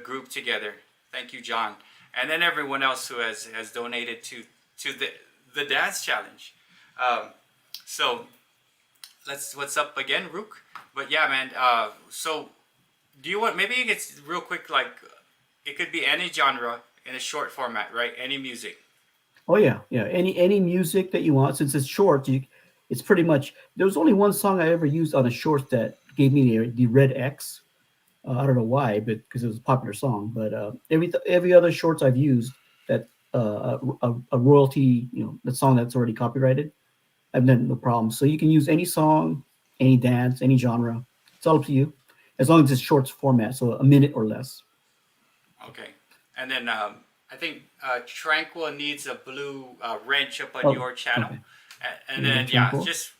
group together. Thank you, John, and then everyone else who has donated to the dance challenge. So what's up again, Rook? But yeah, man. So do you want, maybe it's real quick, like it could be any genre in a short format, right? Any music. Oh yeah. Any music that you want. Since it's short, it's pretty much. There was only one song I ever used on a short that gave me the red X. I don't know why, but because it was a popular song. But every other shorts I've used that a royalty, the song that's already copyrighted, I've had no problem. So you can use any song, any dance, any genre. It's all up to you, as long as it's shorts format, so a minute or less. Okay, and then I think Tranquil needs a blue wrench up on your channel. Okay. And then, just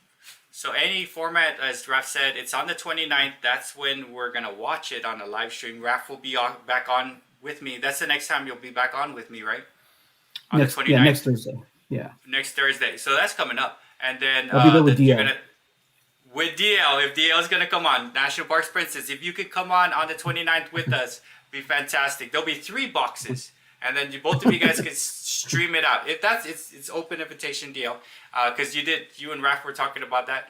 so any format, as Raph said, it's on the 29th. That's when we're going to watch it on a live stream. Raph will be back on with me. That's the next time you'll be back on with me, right? On the 29th. Yeah, next Thursday. Yeah. Next Thursday. So that's coming up. And then I'll be there with DL. with DL, if DL is gonna come on, National Parks Princess, if you could come on the 29th with us, be fantastic. There'll be 3 boxes, and then both of you guys can stream it out. If that's it's open invitation deal, because you and Raph were talking about that.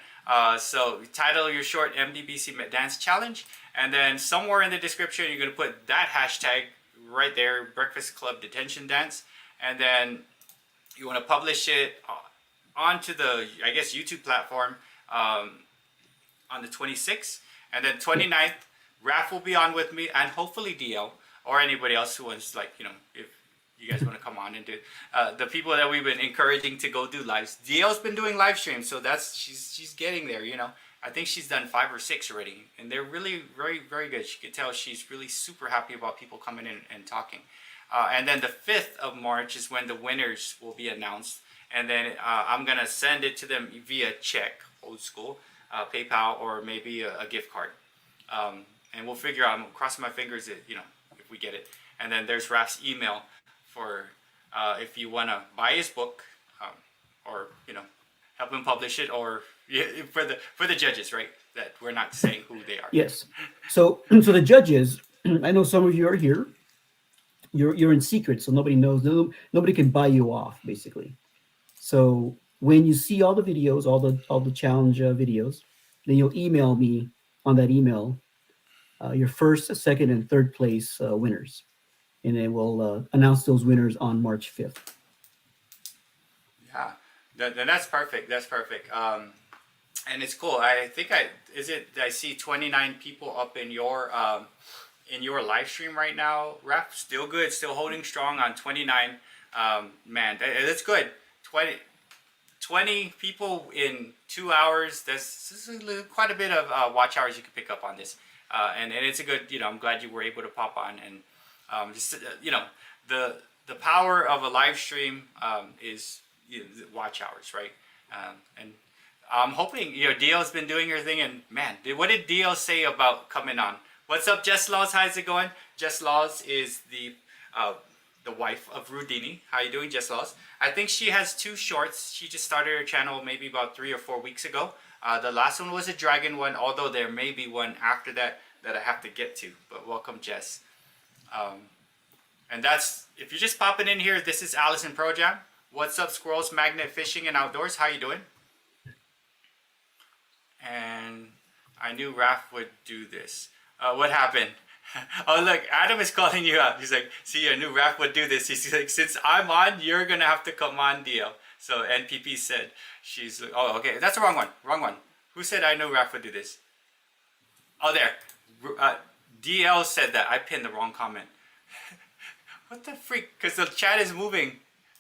So title your short MDBC Dance Challenge, and then somewhere in the description you're gonna put that hashtag right there, Breakfast Club Detention Dance, and then you want to publish it onto the, I guess, YouTube platform on the 26th, and then 29th, Raph will be on with me, and hopefully DL or anybody else who wants, like, if you guys want to come on and do the people that we've been encouraging to go do lives. DL's been doing live streams, so she's getting there. I think she's done 5 or 6 already, and they're really very, very good. You can tell she's really super happy about people coming in and talking. And then the 5th of March is when the winners will be announced, and then I'm gonna send it to them via check, old school, PayPal, or maybe a gift card. And we'll figure out. I'm crossing my fingers that if we get it. And then there's Raph's email for if you wanna buy his book, or help him publish it, or for the judges, right? That we're not saying who they are. Yes. So the judges, I know some of you are here. You're in secret, so nobody knows. Nobody can buy you off, basically. So when you see all the videos, all the challenge videos, then you'll email me on that email your first, second, and third place winners, and then we'll announce those winners on March 5th. Yeah, then that's perfect. That's perfect. And it's cool. I think I see 29 people up in your live stream right now. Raph, still good, still holding strong on 29. Man, that's good. 20 people in 2 hours. This is quite a bit of watch hours you can pick up on this. And it's a good, I'm glad you were able to pop on, and just the power of a live stream is watch hours, right? And I'm hoping DL's been doing her thing, and man, what did DL say about coming on? What's up, Jess Laws? How's it going? Jess Laws is the wife of Rudini. How you doing, Jess Laws? I think she has 2 shorts. She just started her channel maybe about 3 or 4 weeks ago. The last one was a dragon one, although there may be one after that I have to get to. But welcome, Jess. And that's, if you're just popping in here, this is Allison Pro Jam. What's up, Squirrels, Magnet Fishing and Outdoors? How you doing? And I knew Raph would do this. What happened? Oh, look, Adam is calling you out. He's like, see, I knew Raph would do this. He's like, since I'm on, you're going to have to come on, DL. So NPP said, oh, okay, that's the wrong one. Wrong one. Who said I knew Raph would do this? Oh, there. DL said that. I pinned the wrong comment. What the freak? Because the chat is moving.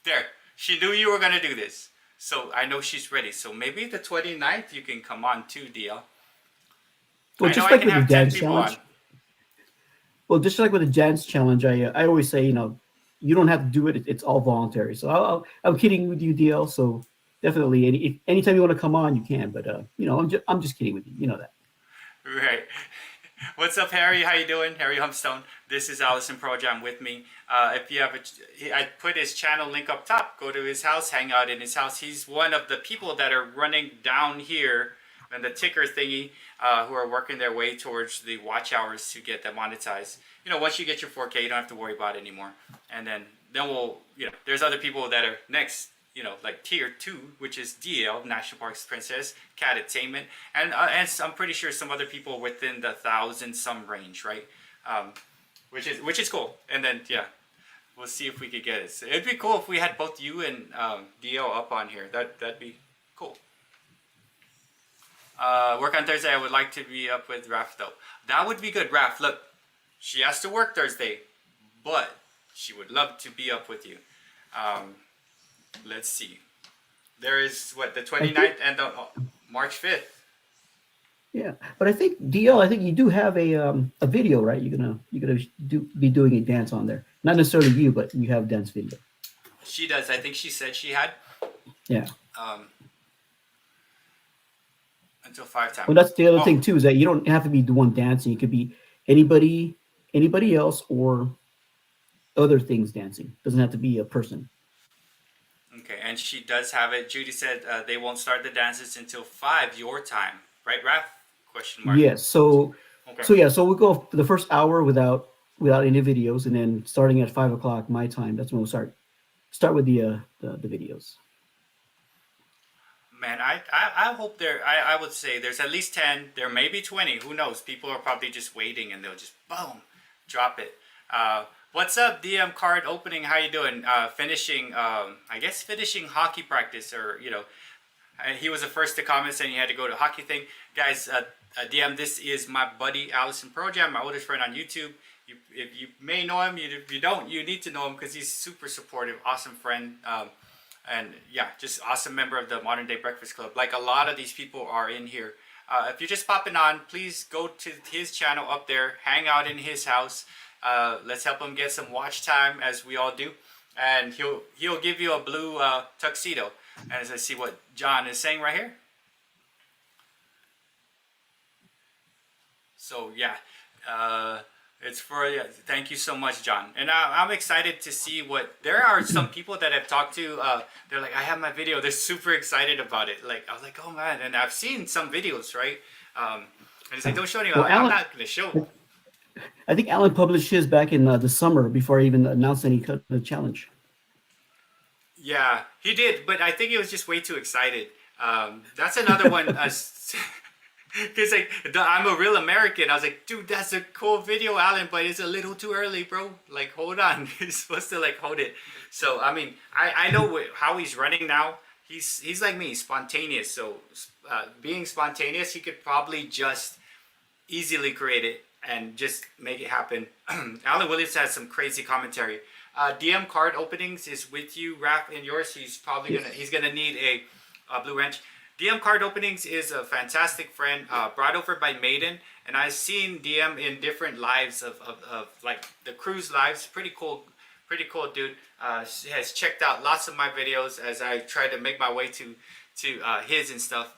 There. She knew you were going to do this. So I know she's ready. So maybe the 29th you can come on too, DL. Well, just like with the dance challenge. Well, just like with the dance challenge, I always say, you don't have to do it. It's all voluntary. So I'm kidding with you, DL. So definitely, anytime you want to come on, you can. But I'm just kidding with you. You know that. Right. What's up, Harry? How you doing? Harry Humpstone. This is Allison Pro Jam with me. If you have I put his channel link up top. Go to his house, hang out in his house. He's one of the people that are running down here and the ticker thingy, who are working their way towards the watch hours to get that monetized. Once you get your 4K, you don't have to worry about it anymore. And then we'll, there's other people that are next, like tier 2, which is DL, National Parks Princess, Cat Attainment, and I'm pretty sure some other people within the 1,000 some range, right? Which is cool. And then we'll see if we could get it. So it'd be cool if we had both you and DL up on here. That'd be cool. Work on Thursday. I would like to be up with Raph though. That would be good. Raph, look, she has to work Thursday, but she would love to be up with you. Let's see. There is the 29th and the March 5th. Yeah, but I think DL, you do have a video, right? You're gonna be doing a dance on there. Not necessarily you, but you have a dance video. She does. I think she said she had. Yeah. Until 5 times. Well, that's the other thing too, is that you don't have to be the one dancing. You could be anybody else or other things dancing. Doesn't have to be a person. Okay, and she does have it. Judy said they won't start the dances until 5 your time. right, Raf? Question mark. Yes. So Okay. so yeah. So we go the first hour without any videos, and then starting at 5 o'clock my time, that's when we'll start with the videos. Man, I hope I would say there's at least 10, there may be 20, who knows? People are probably just waiting and they'll just boom, drop it. What's up, DM card opening? How you doing? Finishing, I guess finishing hockey practice, or he was the first to comment saying he had to go to hockey thing. Guys, DM, this is my buddy Allison Projam, my oldest friend on YouTube. If you may know him, if you don't, you need to know him because he's super supportive, awesome friend. And yeah, just awesome member of the Modern Day Breakfast Club. Like a lot of these people are in here. If you're just popping on, please go to his channel up there, hang out in his house. Let's help him get some watch time, as we all do. And he'll give you a blue tuxedo. And as I see what John is saying right here. So yeah, it's for, thank you so much, John. And I'm excited to see what, there are some people that I've talked to, they're like, I have my video. They're super excited about it. Like, I was like, oh man. And I've seen some videos, right? And it's like, don't show anyone. Well, Like, I'm Alan, not going to show. I think Alan published his back in the summer before I even announced any the challenge. Yeah, he did. But I think he was just way too excited. That's another one. Because like, I'm a real American. I was like, dude, that's a cool video, Alan, but it's a little too early, bro. Like, hold on. You're supposed to like hold it. So I mean, I know how he's running now. He's like me, spontaneous. So being spontaneous, he could probably just easily create it and just make it happen. Alan Williams has some crazy commentary. DM card openings is with you, Raph, and yours. He's probably gonna need a blue wrench. DM card openings is a fantastic friend, brought over by Maiden, and I've seen DM in different lives of like the cruise lives. Pretty cool dude. Has checked out lots of my videos as I try to make my way to his and stuff.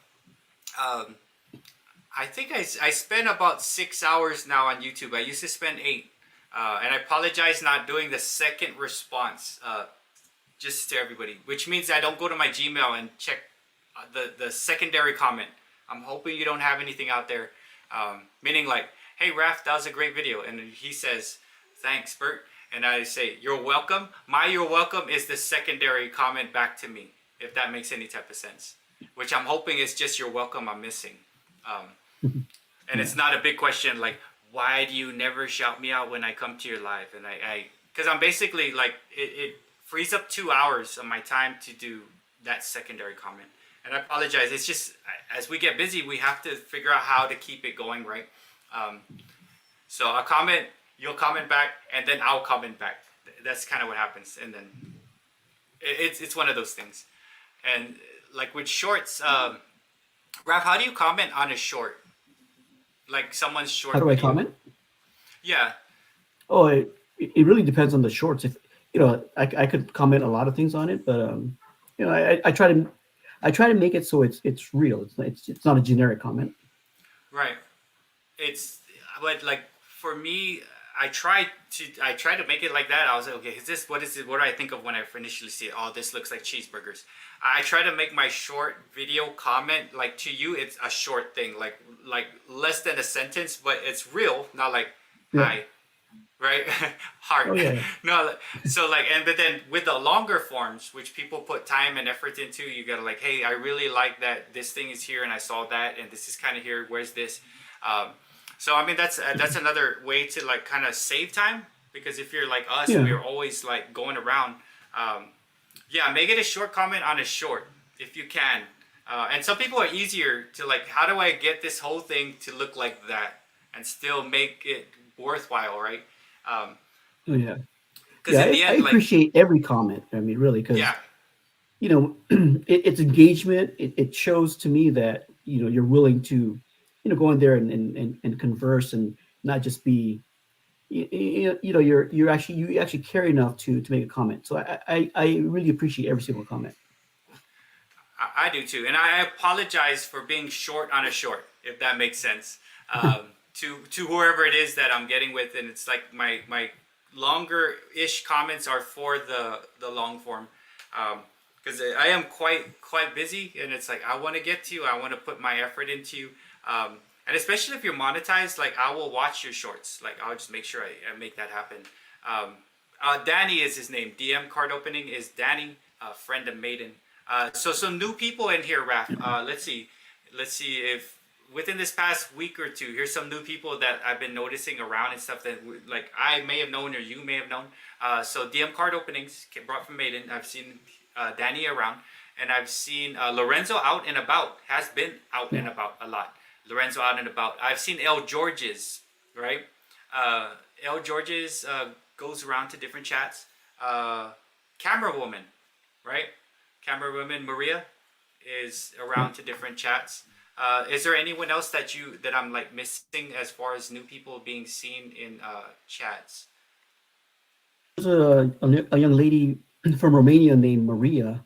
I think I spend about 6 hours now on YouTube. I used to spend 8, and I apologize not doing the second response just to everybody, which means I don't go to my Gmail and check the secondary comment. I'm hoping you don't have anything out there, meaning like, hey Raph, that was a great video, and he says thanks Bert, and I say you're welcome. My you're welcome is the secondary comment back to me, if that makes any type of sense, which I'm hoping is just you're welcome I'm missing. And it's not a big question like, why do you never shout me out when I come to your live? And I because I'm basically like, it frees up 2 hours of my time to do that secondary comment. And I apologize. It's just, as we get busy, we have to figure out how to keep it going, right? So I'll comment, you'll comment back, and then I'll comment back. That's kind of what happens. And then it's one of those things. And like with shorts, Raph, how do you comment on a short? Like someone's short How do I video? comment? Yeah. Oh, it really depends on the shorts. If I could comment a lot of things on it, but I try to make it so it's real. It's not a generic comment. Right. But like for me, I try to make it like that. I was like, okay, what is it? What do I think of when I initially see it? Oh, this looks like cheeseburgers. I try to make my short video comment like to you. It's a short thing, like less than a sentence, but it's real, not like hi, right? Heart. Oh, yeah. No, so like, but then with the longer forms, which people put time and effort into, you gotta like, hey, I really like that this thing is here and I saw that and this is kind of here. Where's this? So I mean that's another way to like kind of save time, because if you're like us, we're always like going around. Make it a short comment on a short if you can. And some people are easier to like, how do I get this whole thing to look like that and still make it worthwhile, right? Yeah. Because in the end, I appreciate every comment. I mean, really, because it's engagement. It shows to me that you're willing to go in there and converse and not just be you actually care enough to make a comment. So I really appreciate every single comment. I do too, and I apologize for being short on a short, if that makes sense, to whoever it is that I'm getting with, and it's like my longer-ish comments are for the long form, because I am quite busy, and it's like I want to get to you, I want to put my effort into you, And especially if you're monetized, like I will watch your shorts. Like I'll just make sure I make that happen. Danny is his name. DM card opening is Danny, friend of Maiden. So some new people in here, Raf. Let's see. Let's see if within this past week or two, here's some new people that I've been noticing around and stuff that like I may have known or you may have known. So DM card openings brought from Maiden. I've seen Danny around, and I've seen Lorenzo out and about. Has been out and about a lot. Lorenzo out and about. I've seen L Georges, right? L Georges goes around to different chats. Camera woman, right? Camera woman Maria is around to different chats. Is there anyone else that I'm like missing as far as new people being seen in chats? There's a young lady from Romania named Maria.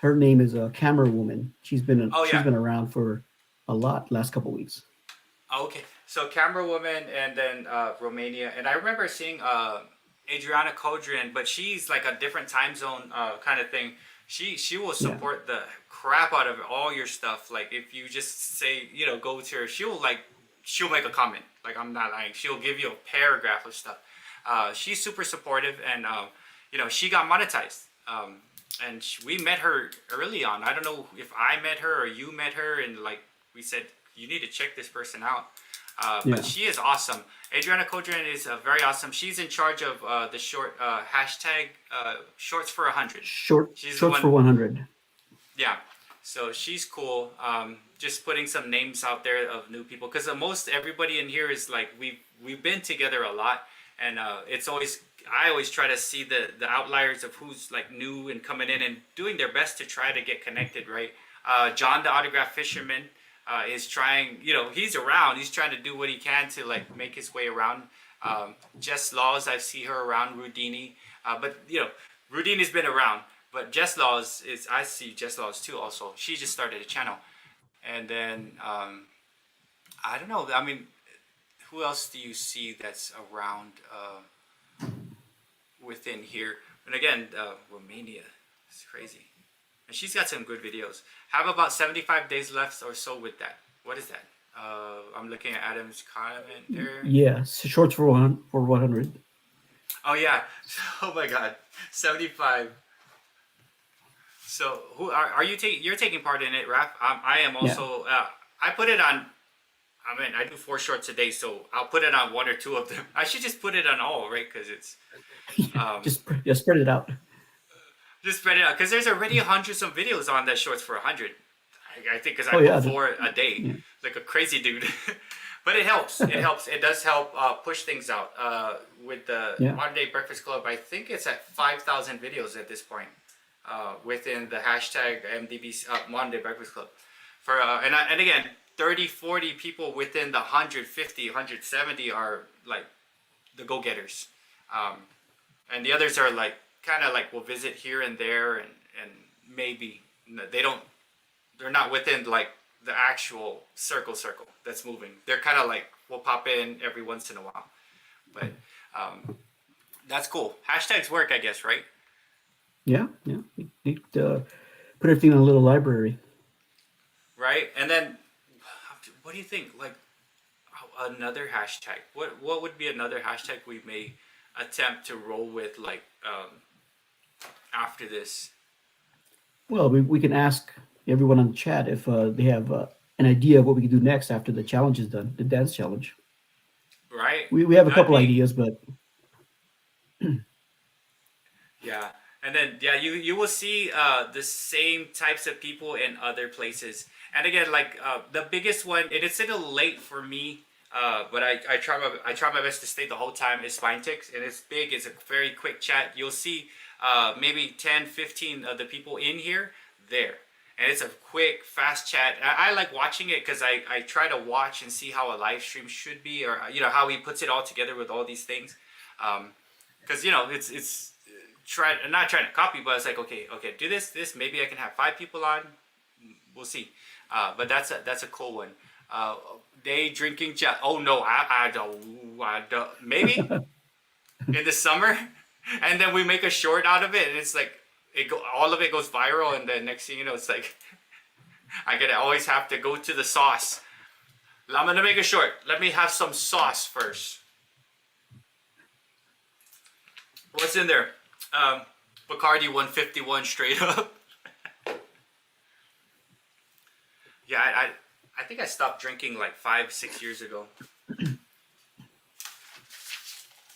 Her name is a camera woman. She's been around for a lot last couple of weeks. Okay, so camera woman and then Romania, and I remember seeing Adriana Kodrian, but she's like a different time zone kind of thing. She will support the crap out of all your stuff. Like if you just say, go to her, she'll make a comment. Like I'm not lying. She'll give you a paragraph of stuff. She's super supportive, and she got monetized. And we met her early on. I don't know if I met her or you met her, and like we said, you need to check this person out. But she is awesome. Adriana Kodrian is very awesome. She's in charge of the short hashtag shorts for 100. Shorts for 100. Yeah. So she's cool. Just putting some names out there of new people, because most everybody in here is like we've been together a lot, and I always try to see the outliers of who's like new and coming in and doing their best to try to get connected, right? John the Autograph Fisherman is trying, he's around. He's trying to do what he can to like make his way around. Jess Laws, I see her around. Rudini, but Rudini's been around. But Jess Laws I see Jess Laws too. Also, she just started a channel, and then I don't know. I mean, who else do you see that's around within here? And again, Romania, it's crazy. And she's got some good videos. Have about 75 days left or so with that. What is that? I'm looking at Adam's comment there. Yeah, shorts for 100. Oh yeah. Oh my God. 75. So who are you taking? You're taking part in it, Raph. I am also. I put it on. I mean, I do 4 shorts a day, so I'll put it on 1 or 2 of them. I should just put it on all, right? Because it's just spread it out. Just spread it out, because there's already hundreds of videos on that shorts for 100. I think because I put 4 a day, like a crazy dude. But it helps. It helps. It does help push things out. With the Modern Day Breakfast Club, I think it's at 5,000 videos at this point. Within the hashtag MDB Modern Day Breakfast Club, for and again, 30-40 people within the 150 170 are like the go-getters, and the others are like kind of like will visit here and there, and maybe they're not within like the actual circle that's moving. They're kind of like will pop in every once in a while, but that's cool. Hashtags work, I guess, right? Yeah. You put everything in a little library. Right, and then what do you think? Like another hashtag. What would be another hashtag we may attempt to roll with, like after this? Well, we can ask everyone on the chat if they have an idea of what we can do next after the challenge is done, the dance challenge. Right. We have a couple ideas, but yeah. And then, you will see the same types of people in other places. And again, like the biggest one, it's a little late for me, but I try my best to stay the whole time, is Spine Ticks. And it's big. It's a very quick chat. You'll see maybe 10, 15 of the people in here there. And it's a quick, fast chat. I like watching it because I try to watch and see how a live stream should be, or how he puts it all together with all these things. Because it's not trying to copy, but it's like okay, do this. Maybe I can have 5 people on. We'll see. But that's a cool one. Day drinking chat. Oh no, I don't. Maybe in the summer, and then we make a short out of it, and it's like all of it goes viral, and then next thing you know, it's like I always have to go to the sauce. I'm gonna make it short. Let me have some sauce first. What's in there? Bacardi 151 straight up. Yeah, I think I stopped drinking like 5, 6 years ago.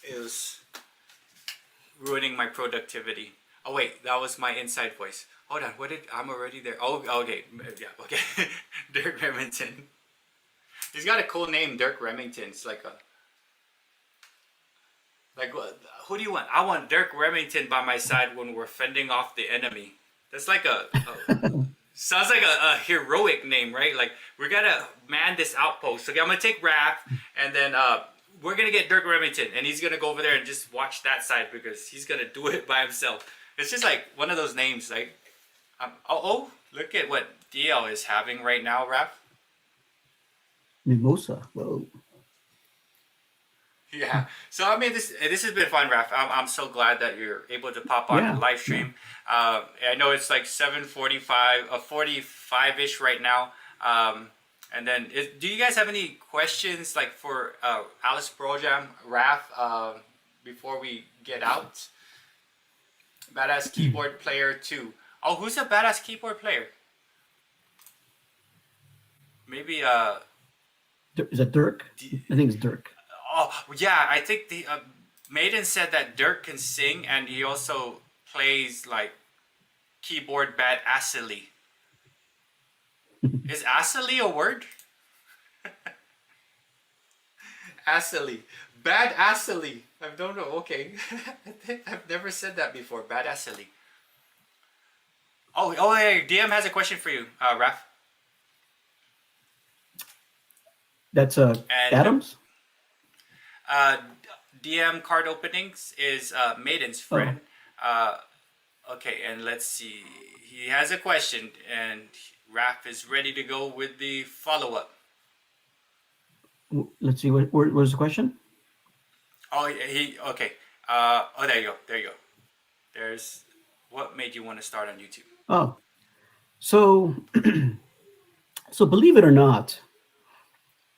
It was ruining my productivity. Oh wait, that was my inside voice. Hold on, what did I'm already there? Oh, okay, yeah, okay. Dirk Remington. He's got a cool name, Dirk Remington. It's like a like who do you want? I want Dirk Remington by my side when we're fending off the enemy. That's like a sounds like a heroic name, right? Like we're gonna man this outpost. Okay, I'm gonna take Raph, and then we're gonna get Dirk Remington, and he's gonna go over there and just watch that side because he's gonna do it by himself. It's just like one of those names. Like, oh, look at what DL is having right now, Raph. Mimosa. Whoa. Yeah. So I mean, this has been fun, Raph. I'm so glad that you're able to pop on Yeah. the live stream. I know it's like 7:45, 45-ish right now. And then, do you guys have any questions like for Alice Projam, Raph, before we get out? Badass keyboard player 2. Oh, who's a badass keyboard player? Maybe Is that Dirk? I think it's Dirk. Oh yeah, I think the Maiden said that Dirk can sing and he also plays like keyboard badassily. Is assily a word? Assily, badassily. I don't know. Okay, I've never said that before. Badassily. Oh, hey, DM has a question for you, Raph. That's And Adams. DM card openings is Maiden's friend. Okay, and let's see. He has a question, and Raph is ready to go with the follow-up. Let's see. What was the question? Oh, okay. There you go. There you go. There's what made you want to start on YouTube? Oh, so so believe it or not,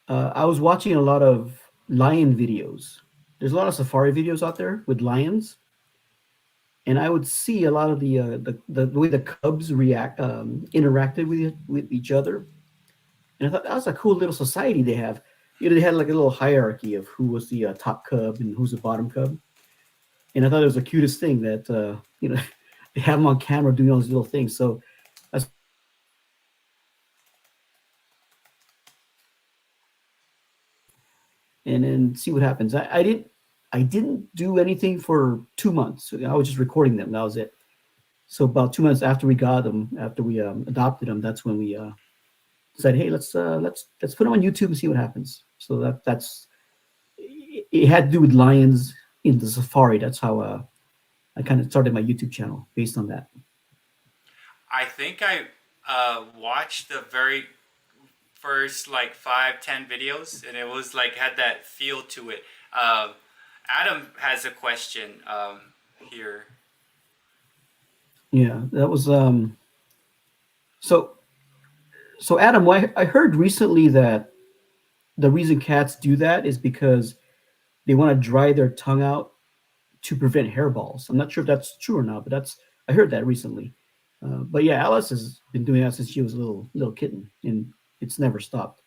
I was watching a lot of lion videos. There's a lot of safari videos out there with lions, and I would see a lot of the way the cubs interacted with each other, and I thought that was a cool little society they have. They had like a little hierarchy of who was the top cub and who's the bottom cub, and I thought it was the cutest thing that they have them on camera doing all these little things. So and then see what happens. I didn't do anything for 2 months. I was just recording them. That was it. So about 2 months after we got them, after we adopted them, that's when we said, hey, let's put them on YouTube and see what happens. So that's it had to do with lions in the safari. That's how I kind of started my YouTube channel based on that. I think I watched the very first like 5-10 videos, and it was like had that feel to it. Adam has a question here. Yeah, that was so Adam, I heard recently that the reason cats do that is because they want to dry their tongue out to prevent hairballs. I'm not sure if that's true or not, but I heard that recently. But yeah, Alice has been doing that since she was a little kitten, and it's never stopped.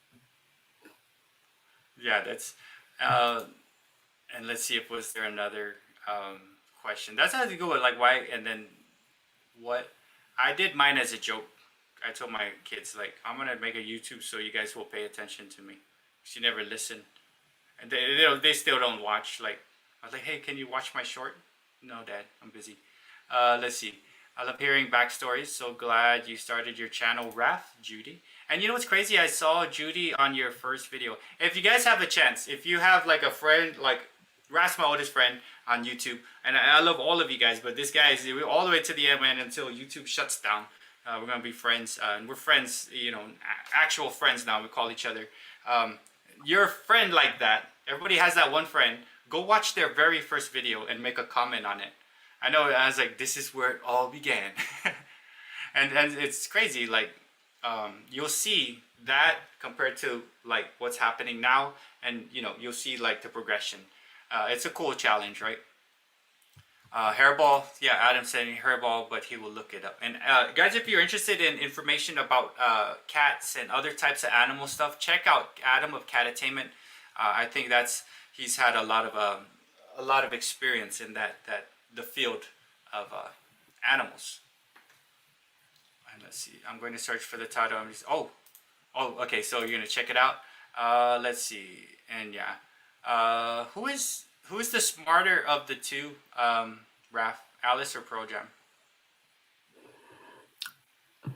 Yeah, that's and let's see if was there another question. That's how to go with like why and then what. I did mine as a joke. I told my kids like I'm gonna make a YouTube so you guys will pay attention to me. She never listened, and they still don't watch. Like I was like, hey, can you watch my short? No, Dad, I'm busy. Let's see. I love hearing backstories. So glad you started your channel, Raph, Judy. And you know what's crazy? I saw Judy on your first video. If you guys have a chance, if you have like a friend, like Raph's my oldest friend on YouTube, and I love all of you guys, but this guy is all the way to the end, man, until YouTube shuts down. We're gonna be friends, and we're friends, actual friends now. We call each other. You're a friend like that. Everybody has that one friend. Go watch their very first video and make a comment on it. I know I was like, this is where it all began. and it's crazy. Like you'll see that compared to like what's happening now, and you'll see like the progression. It's a cool challenge, right? Hairball, yeah, Adam said hairball, but he will look it up. And guys, if you're interested in information about cats and other types of animal stuff, check out Adam of Catatainment. I think he's had a lot of experience in the field of animals. And let's see, I'm going to search for the title. Okay, so you're gonna check it out. Let's see, and yeah, who is the smarter of the two, Raph, Alice or Pearl Jam?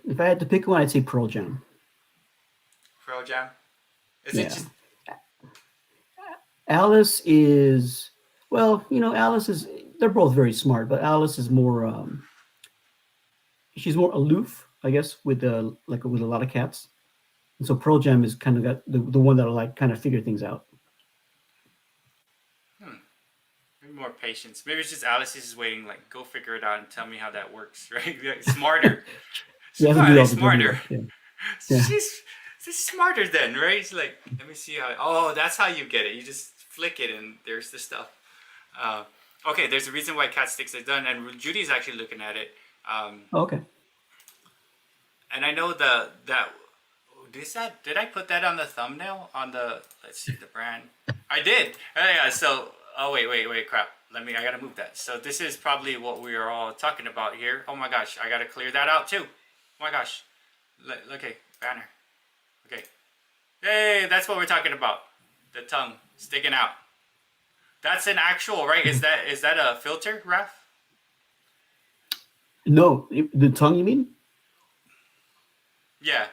If I had to pick one, I'd say Pearl Jam. Pearl Jam. Is Yeah. it just Alice is, well, Alice is. They're both very smart, but Alice is more. She's more aloof, I guess, with with a lot of cats. And so Pearl Jam is kind of got the one that'll like kind of figure things out. maybe more patience? Maybe it's just Alice is just waiting, like, go figure it out and tell me how that works, right? Smarter. She has to do all the Smarter. dirty work, yeah. She's smarter then, right? She's like, let me see how. Oh, that's how you get it. You just flick it, and there's the stuff. Okay, there's a reason why cat sticks are done, and Judy's actually looking at it. Okay. And I know did I put that on the thumbnail on the? Let's see the brand. I did. Oh, yeah. So wait, crap. I gotta move that. So this is probably what we are all talking about here. Oh my gosh, I gotta clear that out too. Oh my gosh. Okay, banner. Okay. Hey, that's what we're talking about. The tongue sticking out. That's an actual, right? Is that a filter, Raph? No, the tongue, you mean? Yeah.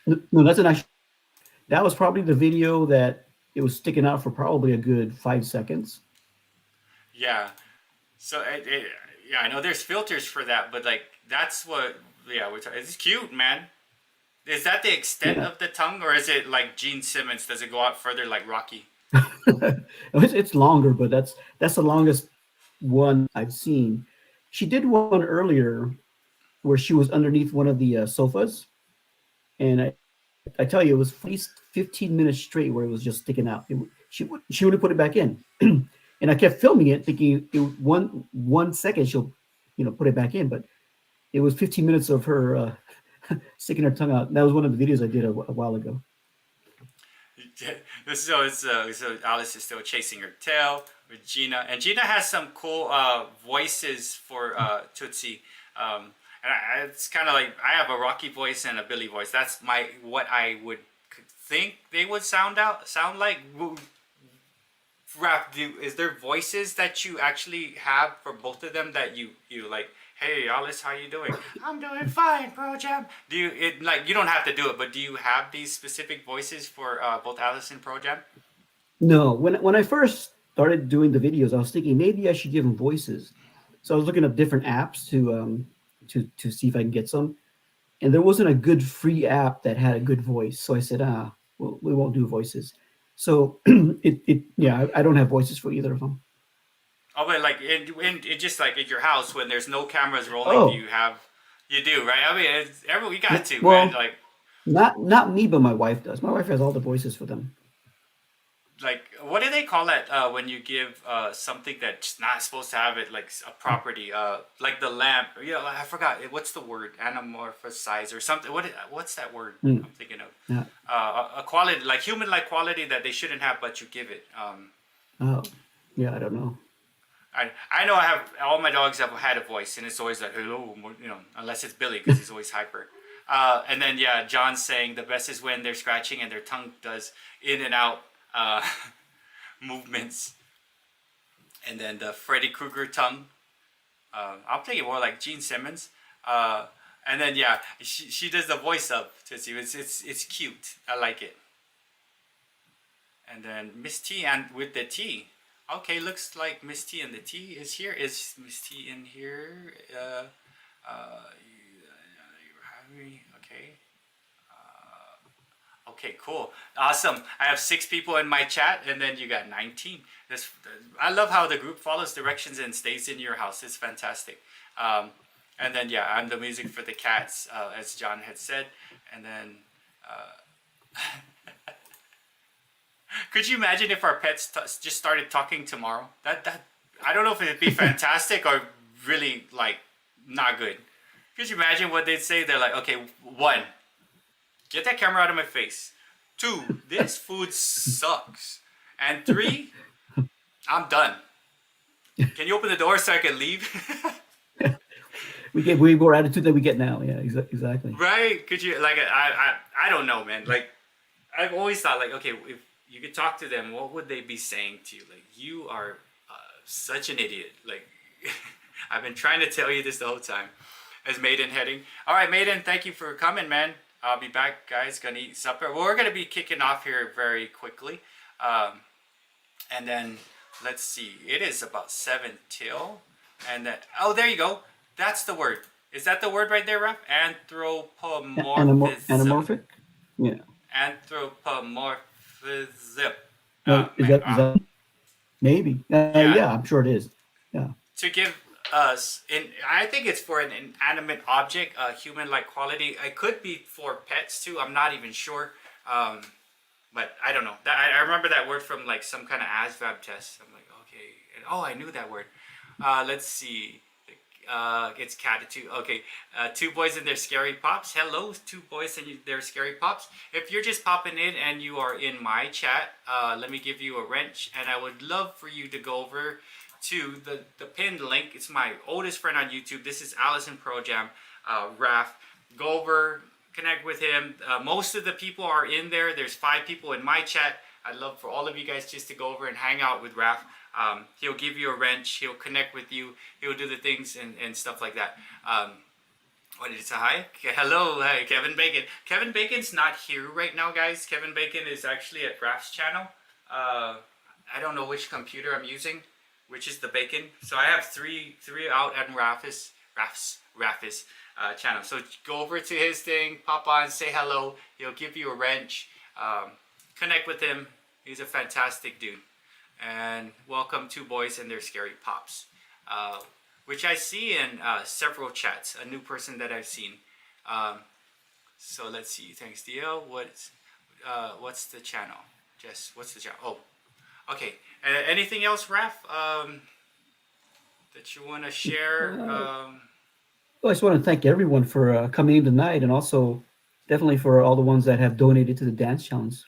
No, that's an actual. That was probably the video that it was sticking out for probably a good 5 seconds. Yeah. So yeah, I know there's filters for that, but like that's what. Yeah, it's cute, man. Is that the extent of the tongue, or is it like Gene Simmons? Does it go out further like Rocky? It's longer, but that's the longest one I've seen. She did one earlier where she was underneath one of the sofas, and I tell you, it was at least 15 minutes straight where it was just sticking out. She would put it back in, and I kept filming it, thinking one second she'll put it back in, but it was 15 minutes of her sticking her tongue out. That was one of the videos I did a while ago. So Alice is still chasing her tail with Gina, and Gina has some cool voices for Tootsie. And it's kind of like I have a Rocky voice and a Billy voice. That's what I would think they would sound like. Raph, is there voices that you actually have for both of them that you like? Hey, Alice, how you doing? I'm doing fine, Pearl Jam. You don't have to do it, but do you have these specific voices for both Alice and Pearl Jam? No, when I first started doing the videos, I was thinking maybe I should give them voices. So I was looking up different apps to see if I can get some, and there wasn't a good free app that had a good voice. So I said, well, we won't do voices. So I don't have voices for either of them. Oh, but like in just like at your house when there's no cameras rolling, you do, right? I mean, we got to, well, man. Like, not me, but my wife does. My wife has all the voices for them. Like, what do they call it when you give something that's not supposed to have it, like a property, like the lamp? I forgot. What's the word? Anamorphize or something. What's that word I'm thinking of? Yeah. A quality, like human-like quality that they shouldn't have, but you give it. Oh, yeah, I don't know. I know all my dogs have had a voice, and it's always like, hello, unless it's Billy because he's always hyper. And then, John's saying the best is when they're scratching and their tongue does in and out movements. And then the Freddy Krueger tongue. I'm thinking more like Gene Simmons. And then, she does the voice of Tootsie. It's cute. I like it. And then Miss T and with the T. Okay, looks like Miss T and the T is here. Is Miss T in here? Okay. Okay, cool. Awesome. I have 6 people in my chat, and then you got 19. I love how the group follows directions and stays in your house. It's fantastic. And then yeah, I'm the music for the cats, as John had said. And then, could you imagine if our pets just started talking tomorrow? That I don't know if it'd be fantastic or really like not good. Could you imagine what they'd say? They're like, okay, 1, get that camera out of my face. 2, this food sucks. And 3, I'm done. Can you open the door so I can leave? We get way more attitude than we get now. Yeah, exactly. Right? Could you like I don't know, man. Like I've always thought like, okay, if you could talk to them, what would they be saying to you? Like, you are such an idiot. Like I've been trying to tell you this the whole time. As Maiden heading. All right, Maiden, thank you for coming, man. I'll be back, guys. Gonna eat supper. Well, we're gonna be kicking off here very quickly. And then let's see. It is about 7 till. And then, oh, there you go. That's the word. Is that the word right there, Raph? Anthropomorphism. Anamorphic? Yeah. Anthropomorphism. Is that maybe? Yeah, I'm sure it is. Yeah. To give us, I think it's for an inanimate object, a human-like quality. It could be for pets too. I'm not even sure. But I don't know. I remember that word from like some kind of ASVAB test. I'm like, okay. And, oh, I knew that word. Let's see. It's catitude. Okay. 2 boys and their scary pops. Hello, 2 boys and their scary pops. If you're just popping in and you are in my chat, let me give you a wrench. And I would love for you to go over to the pinned link. It's my oldest friend on YouTube. This is Allison Pro Jam, Raph. Go over, connect with him. Most of the people are in there. There's 5 people in my chat. I'd love for all of you guys just to go over and hang out with Raph. He'll give you a wrench. He'll connect with you. He'll do the things and stuff like that. What did you say? Hi? Hello. Hi, Kevin Bacon. Kevin Bacon's not here right now, guys. Kevin Bacon is actually at Raph's channel. I don't know which computer I'm using, which is the Bacon. So I have three out at Raph's channel. So go over to his thing, pop on, say hello. He'll give you a wrench. Connect with him. He's a fantastic dude. And welcome 2 boys and their scary pops, which I see in several chats. A new person that I've seen. So let's see. Thanks, DL. What's the channel? Jess, what's the channel? Oh, okay. Anything else, Raph, that you want to share? Well, I just want to thank everyone for coming in tonight, and also definitely for all the ones that have donated to the dance challenge.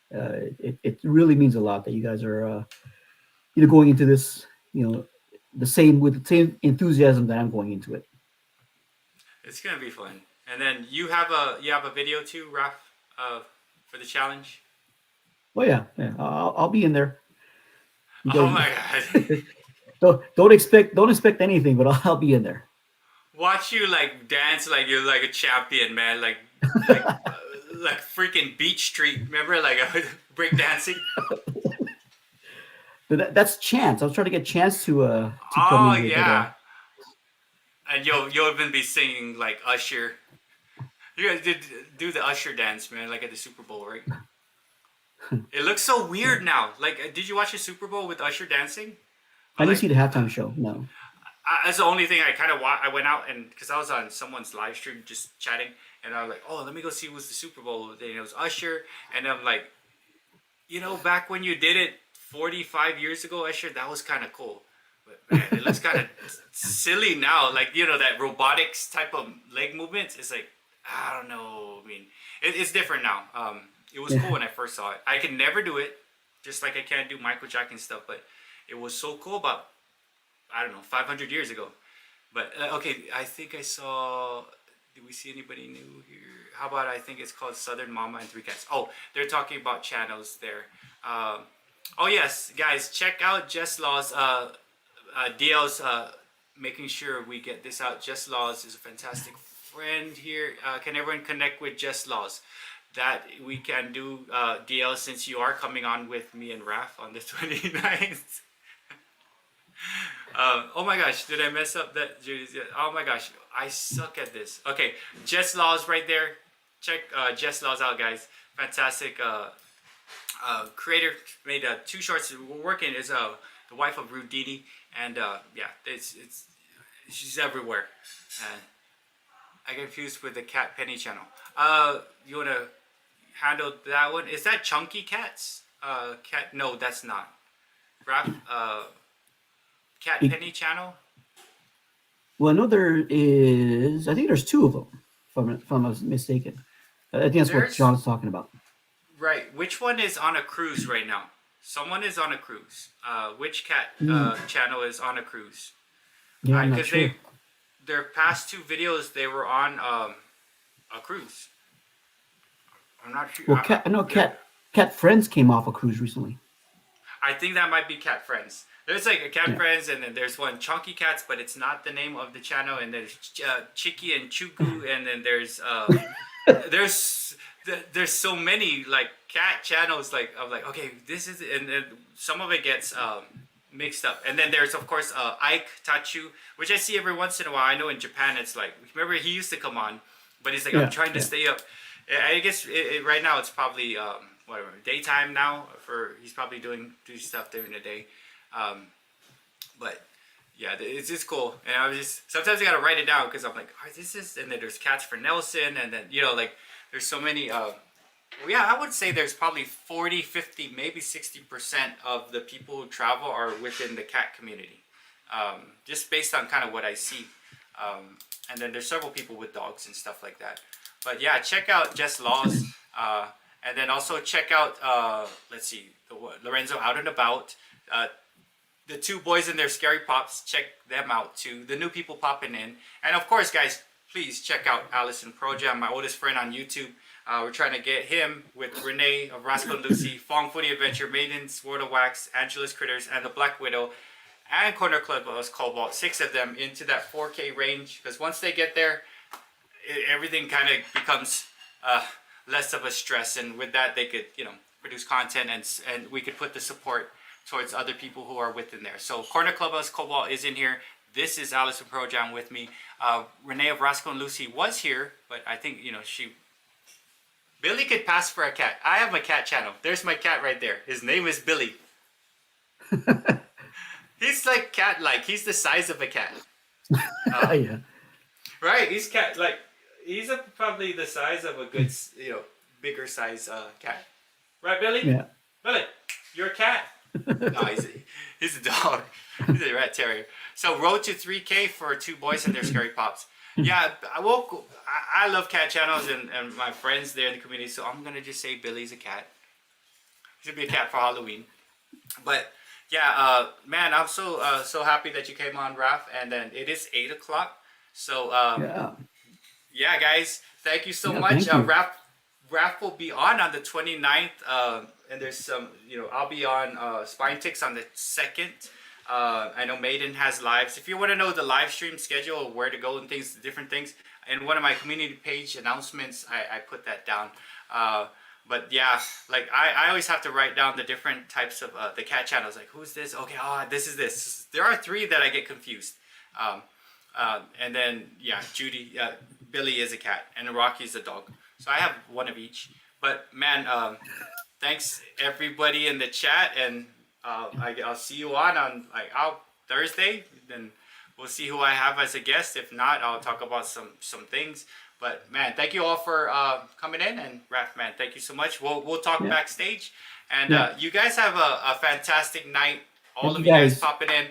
It really means a lot that you guys are going into this, with the same enthusiasm that I'm going into it. It's gonna be fun. And then you have a video too, Raph, for the challenge. Oh yeah. I'll be in there. Oh my god! don't expect anything, but I'll be in there. Watch you like dance like you're like a champion, man. Like freaking Beach Street. Remember, like break dancing. That's Chance. I was trying to get Chance to come in. Oh yeah. And you'll even be singing like Usher. You guys did do the Usher dance, man, like at the Super Bowl, right? It looks so weird now. Like, did you watch the Super Bowl with Usher dancing? I didn't see the halftime show. No. That's the only thing I kind of I went out and because I was on someone's live stream just chatting, and I was like, oh, let me go see what's the Super Bowl. And it was Usher, and I'm like, back when you did it 45 years ago, Usher, that was kind of cool. But man, it looks kind of silly now. Like, that robotics type of leg movements. It's like, I don't know. I mean, it's different now. It was cool when I first saw it. I can never do it, just like I can't do Michael Jackson stuff. But it was so cool about, I don't know, 500 years ago. But, okay, I think I saw, did we see anybody new here? How about, I think it's called Southern Mama and 3 Cats. Oh, they're talking about channels there. Oh, yes, guys, check out Jess Laws. DL's making sure we get this out. Jess Laws is a fantastic friend here. Can everyone connect with Jess Laws? That we can do, DL, since you are coming on with me and Raph on the 29th. Oh my gosh, did I mess up that? Oh my gosh, I suck at this. Okay, Jess Laws right there. Check Jess Laws out, guys. Fantastic creator. Made 2 shorts. We're working as the wife of Rudini, and yeah, she's everywhere. And I get confused with the Cat Penny channel. You wanna handle that one? Is that Chunky Cats? Cat? No, that's not. Rap. Cat It, Penny channel. well, I know there is. I think there's two of them, if I'm not mistaken. I think that's what There's John's talking about. right. Which one is on a cruise right now? Someone is on a cruise. Which cat Mm, channel is on a cruise? yeah, I'm not Because sure. their past two videos they were on a cruise. I'm not sure. Well, I know Cat Friends came off a cruise recently. I think that might be Cat Friends. There's like a Cat Yeah. Friends, and then there's one Chunky Cats, but it's not the name of the channel. And there's Chicky and Chuku, and then there's there's so many like cat channels. Like I'm like, okay, this is, and then some of it gets mixed up. And then there's of course Ike Tachu, which I see every once in a while. I know in Japan it's like, remember he used to come on, but he's like, I'm Yeah, trying to yeah. stay up. I guess right now it's probably whatever daytime now. For he's probably doing stuff during the day, but yeah, it's just cool. And I was just sometimes I gotta write it down because I'm like, oh, this is, and then there's Cats for Nelson, and then like there's so many. Well, yeah, I would say there's probably 40, 50, maybe 60% of the people who travel are within the cat community, just based on kind of what I see. And then there's several people with dogs and stuff like that. But yeah, check out Jess Laws, and then also check out let's see, Lorenzo Out and About. The two boys and their scary pops, check them out too. The new people popping in, and of course, guys, please check out Allison Pro Jam, my oldest friend on YouTube. We're trying to get him with Renee of Rascal and Lucy, Fong Footy Adventure, Maidens, World of Wax, Angela's Critters, and the Black Widow, and Corner Club of Cobalt. 6 of them into that 4K range, because once they get there, everything kind of becomes less of a stress, and with that, they could produce content, and we could put the support towards other people who are within there. So Corner Clubhouse Cobalt is in here. This is Allison Pro Jam with me. Renee of Rascal and Lucy was here, but I think Billy could pass for a cat. I have my cat channel. There's my cat right there. His name is Billy. He's like cat-like. He's the size of a cat. Yeah. Right? He's cat like. He's probably the size of a good, bigger size cat. Right, Billy? Yeah. Billy, you're a cat. No, he's a dog. He's a rat terrier. So road to 3K for 2 boys and their scary pops. Yeah, I love cat channels and my friends there in the community. So I'm gonna just say Billy's a cat. He should be a cat for Halloween. But yeah, man, I'm so happy that you came on, Raph. And then it is 8 o'clock. So Yeah. yeah, guys, thank you so Yeah, much. thank you. Raph will be on the 29th, and there's some, I'll be on Spine Ticks on the 2nd. I know Maiden has lives. If you want to know the live stream schedule, where to go and things, different things, in one of my community page announcements, I put that down. But yeah, like I always have to write down the different types of the cat channels. Like, who's this? Okay, this is this. There are 3 that I get confused. And then yeah, Billy is a cat, and Rocky's a dog. So I have one of each. But man, thanks everybody in the chat, and I'll see you on like Thursday. Then we'll see who I have as a guest. If not, I'll talk about some things. But man, thank you all for coming in, and Raph, man, thank you so much. We'll talk Yeah. backstage, and Yeah. you guys have a fantastic night. All Thank of you you guys guys. popping in.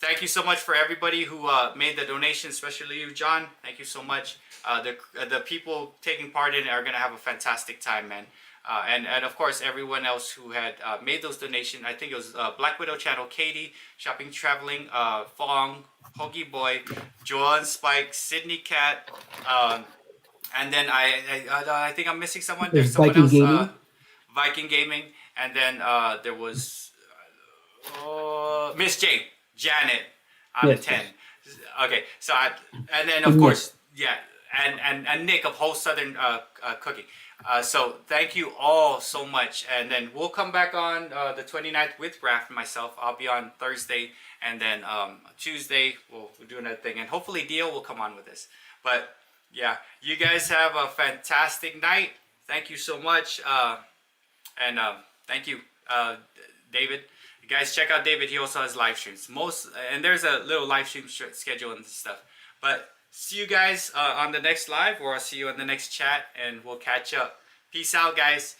Thank you so much for everybody who made the donation, especially you, John. Thank you so much. The people taking part in it are gonna have a fantastic time, man. And of course everyone else who had made those donations. I think it was Black Widow Channel, Katie, Shopping Traveling, Fong, Hoagie Boy, Joan Spike, Sydney Cat, and then I think I'm missing someone. There's There's someone Viking else, Gaming. Viking Gaming, and then there was Miss J, Janet, out of Yes. 10. Okay, so and then And of Nick. course, yeah, and Nick of Whole Southern Cooking. So thank you all so much, and then we'll come back on the 29th with Raph and myself. I'll be on Thursday, and then Tuesday we'll do another thing, and hopefully Dio will come on with us. But yeah, you guys have a fantastic night. Thank you so much, and thank you, David. You guys check out David. He also has live streams. And there's a little live stream schedule and stuff. But see you guys on the next live, or I'll see you on the next chat, and we'll catch up. Peace out, guys.